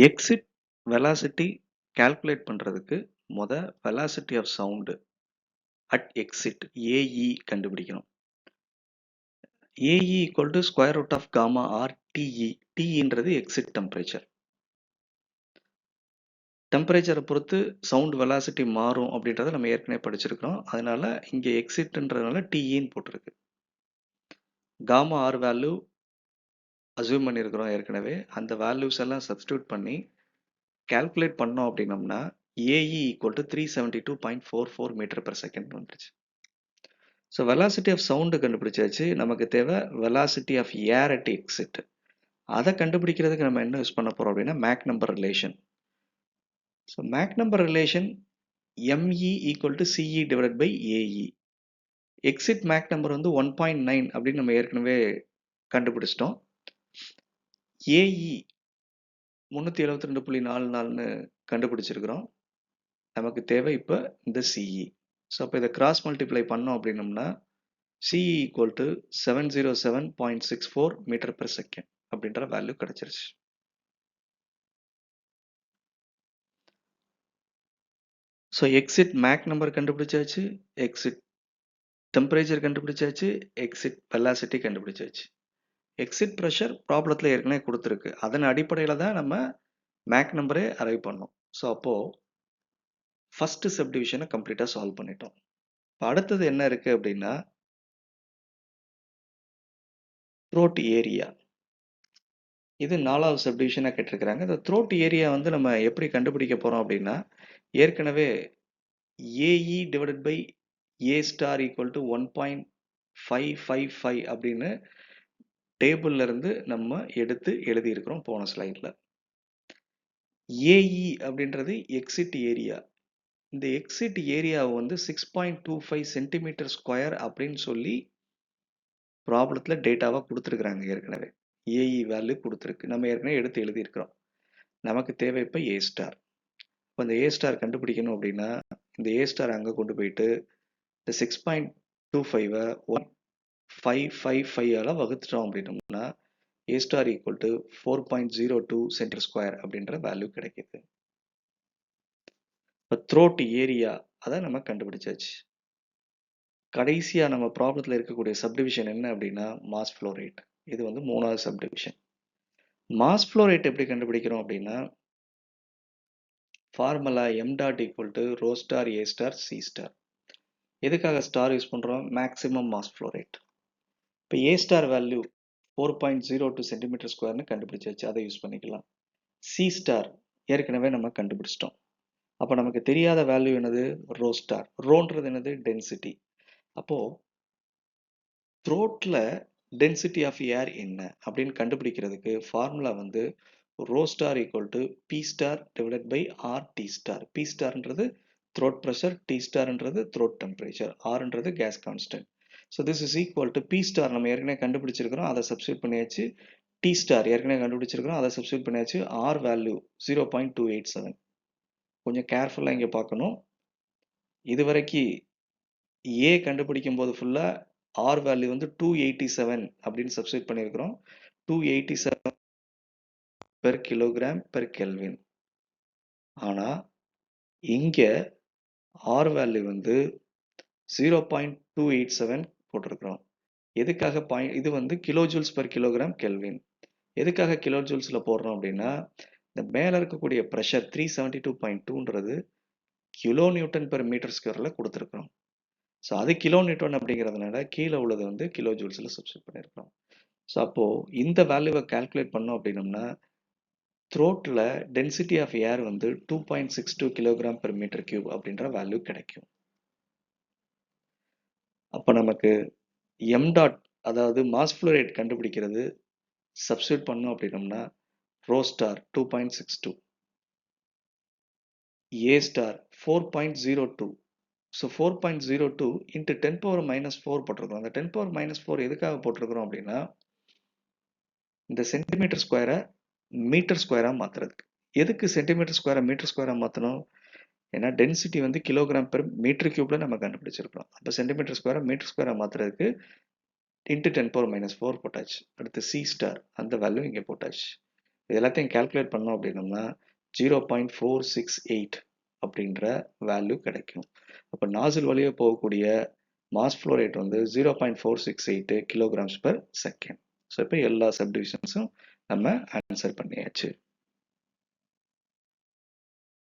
எக்ஸிட் வெலாசிட்டி கால்குலேட் பண்றதுக்கு velocity of sound at exit A E கண்டுபிடிக்கணும். A E equal to square root of gamma R T E. டிஇன்றது எக்ஸிட் டெம்பரேச்சர். டெம்பரேச்சரை பொறுத்து சவுண்ட் வெலாசிட்டி மாறும் அப்படின்றத நம்ம ஏற்கனவே படிச்சிருக்கிறோம். அதனால இங்கே எக்ஸிட்ன்றதுனால டிஇன்னு போட்டிருக்கு. காமா ஆர் வேல்யூ அசியூம் பண்ணியிருக்கிறோம் ஏற்கனவே. அந்த வேல்யூஸ் எல்லாம் சப்ஸ்டியூட் பண்ணி கால்குலேட் பண்ணோம் அப்படின்னம்னா AE equal to 372.44 metre per second வந்துருச்சு. ஸோ வெலாசிட்டி ஆஃப் சவுண்டு கண்டுபிடிச்சாச்சு. நமக்கு தேவை velocity of air at exit. அதை கண்டுபிடிக்கிறதுக்கு நம்ம என்ன யூஸ் பண்ண போகிறோம் அப்படின்னா Mach number relation. So Mach number relation ME equal to CE divide by AE. Exit Mach number வந்து 1.9 அப்படின்னு நம்ம ஏற்கனவே கண்டுபிடிச்சிட்டோம். ஏஇ 372.44ன்னு கண்டுபிடிச்சிருக்கிறோம். நமக்கு தேவை இப்போ இந்த CE. ஸோ அப்போ இதை கிராஸ் மல்டிப்ளை பண்ணோம் அப்படின்னம்னா CE equal to 707.64 metre per second அப்படின்ற வேல்யூ கிடைச்சிருச்சு. ஸோ எக்ஸிட் மேக் நம்பர் கண்டுபிடிச்சாச்சு, எக்ஸிட் டெம்பரேச்சர் கண்டுபிடிச்சாச்சு, எக்ஸிட் வெலாசிட்டி கண்டுபிடிச்சாச்சு. எக்ஸிட் ப்ரெஷர் ப்ராப்ளத்தில் ஏற்கனவே கொடுத்துருக்கு. அதன் அடிப்படையில் தான் நம்ம மேக் நம்பரே அரைவ் பண்ணோம். ஸோ அப்போது ஃபஸ்ட்டு சப்டிவிஷனை கம்ப்ளீட்டாக சால்வ் பண்ணிட்டோம். இப்போ அடுத்தது என்ன இருக்குது அப்படின்னா த்ரோட் ஏரியா. இது 4வது சப்டிவிஷனாக கேட்டிருக்கிறாங்க. இந்த த்ரோட் ஏரியா வந்து நம்ம எப்படி கண்டுபிடிக்க போகிறோம் அப்படின்னா, ஏற்கனவே AE divided by A star equal to 1.555 அப்படின்னு டேபிள்ல இருந்து நம்ம எடுத்து எழுதியிருக்கிறோம் போன ஸ்லைடில். ஏஇ அப்படின்றது எக்ஸிட் ஏரியா. இந்த எக்ஸிட் ஏரியாவை வந்து 6.25 சென்டிமீட்டர் ஸ்கொயர் அப்படின்னு சொல்லி ப்ராப்ளத்தில் டேட்டாவாக கொடுத்துருக்குறாங்க. ஏற்கனவே ஏஇ வேல்யூ கொடுத்துருக்கு, நம்ம ஏற்கனவே எடுத்து எழுதியிருக்கிறோம். நமக்கு தேவை இப்போ ஏ ஸ்டார். இப்போ இந்த ஏ ஸ்டார் கண்டுபிடிக்கணும் அப்படின்னா இந்த ஏ ஸ்டார் அங்கே கொண்டு போயிட்டு இந்த 6.25 1.555 வகுத்துட்டோம் அப்படின்னோம்னா A star equal to 4.02 centimetre square அப்படின்ற வேல்யூ கிடைக்குது. இப்போ த்ரோட் ஏரியா அதை நம்ம கண்டுபிடிச்சாச்சு. கடைசியாக நம்ம ப்ராப்ளத்தில் இருக்கக்கூடிய சப்டிவிஷன் என்ன அப்படின்னா மாஸ் ஃப்ளோ ரேட். இது வந்து 3வது சப்டிவிஷன். மாஸ் ஃப்ளோ ரேட் எப்படி கண்டுபிடிக்கிறோம் அப்படின்னா formula m dot equal to rho star A star C star. எதுக்காக ஸ்டார் யூஸ் பண்ணுறோம்? Maximum mass flow rate. இப்போ ஏ ஸ்டார் வேல்யூ 4.02 சென்டிமீட்டர் ஸ்கொயர்னு கண்டுபிடிச்சாச்சு, அதை யூஸ் பண்ணிக்கலாம். சி ஸ்டார் ஏற்கனவே நம்ம கண்டுபிடிச்சிட்டோம். அப்போ நமக்கு தெரியாத வேல்யூ என்னது? Row star. ரோன்றது என்னது? டென்சிட்டி. அப்போது த்ரோட்டில் டென்சிட்டி ஆஃப் ஏர் என்ன அப்படின்னு கண்டுபிடிக்கிறதுக்கு ஃபார்முலா வந்து rho star equal to P star divided by R T star. P ஸ்டார்ன்றது த்ரோட் ப்ரெஷர், டி ஸ்டார்ன்றது த்ரோட் டெம்பரேச்சர், ஆர்ன்றது gas constant. So this is equal to P star நம்ம ஏற்கனவே கண்டுபிடிச்சிருக்கிறோம், அதை சப்ஸ்டியூட் பண்ணியாச்சு. டி ஸ்டார் ஏற்கனவே கண்டுபிடிச்சிருக்கிறோம், அதை சப்ஸ்டியூட் பண்ணியாச்சு. R value 0.287. கொஞ்சம் கேர்ஃபுல்லாக இங்கே பார்க்கணும். இது வரைக்கும் ஏ கண்டுபிடிக்கும் போது ஃபுல்லாக ஆர் வேல்யூ வந்து 287 அப்படின்னு சப்ஸ்டியூட் பண்ணியிருக்கிறோம். 287 பெர் கிலோகிராம் பெர் கெல்வின். ஆனால் இங்கே ஆர் வேல்யூ வந்து 0.287 போட்டிருக்கிறோம். எதுக்காக இது வந்து kilo joules per kilogram kelvin. எதுக்காக கிலோ ஜூல்ஸில் போடுறோம் அப்படின்னா இந்த மேலே இருக்கக்கூடிய ப்ரெஷர் 372.2ன்றது கிலோ நியூட்டன் பெர் மீட்டர் ஸ்கொயரில் கொடுத்துருக்குறோம். ஸோ அது கிலோ நியூட்டன் அப்படிங்கிறதுனால கீழே உள்ளது வந்து கிலோ ஜூல்ஸில் சப்ஸ்டியூட் பண்ணியிருக்கிறோம். ஸோ அப்போது இந்த வேல்யூவை கால்குலேட் பண்ணோம் அப்படின்னோம்னா த்ரோட்டில் டென்சிட்டி ஆஃப் ஏர் வந்து 2.62 கிலோகிராம் பெர் மீட்டர் கியூப் அப்படின்ற வேல்யூ கிடைக்கும். அப்போ நமக்கு எம் டாட் அதாவது மாஸ் ஃப்ளோ ரேட் கண்டுபிடிக்கிறது சப்ஸ்டியூட் பண்ணோம் அப்படின்னோம்னா ரோ ஸ்டார் 2.62, ஏ ஸ்டார் 4.02. ஸோ 4.02 இன்ட்டு 10⁻⁻4 போட்டிருக்கிறோம். அந்த 10⁻⁻4 எதுக்காக போட்டிருக்கிறோம் அப்படின்னா இந்த சென்டிமீட்டர் ஸ்கொயரை மீட்டர் ஸ்கொயராக மாற்றுறதுக்கு. எதுக்கு சென்டிமீட்டர் ஸ்கொயரை மீட்டர் ஸ்கொயராக மாற்றணும்? ஏன்னா டென்சிட்டி வந்து கிலோகிராம் பெர் மீட்டர் கியூப்ல நம்ம கண்டுபிடிச்சிருக்கிறோம். அப்போ சென்டிமீட்டர் ஸ்கொயரை மீட்டர் ஸ்கொயராக மாற்றுறதுக்கு இன்ட்டு 10⁻⁻4 போட்டாச்சு. அடுத்து சி ஸ்டார் அந்த வேல்யூ இங்கே போட்டாச்சு. இது எல்லாத்தையும் கால்குலேட் பண்ணோம் அப்படின்னோம்னா 0.468 அப்படின்ற வேல்யூ கிடைக்கும். அப்போ நாசில் வழியாக போகக்கூடிய மாஸ் ஃப்ளோ ரேட் வந்து 0.468 கிலோகிராம்ஸ் பெர் செகண்ட். ஸோ இப்போ எல்லா சப்டிவிஷன்ஸும் நம்ம ஆன்சர் பண்ணியாச்சு.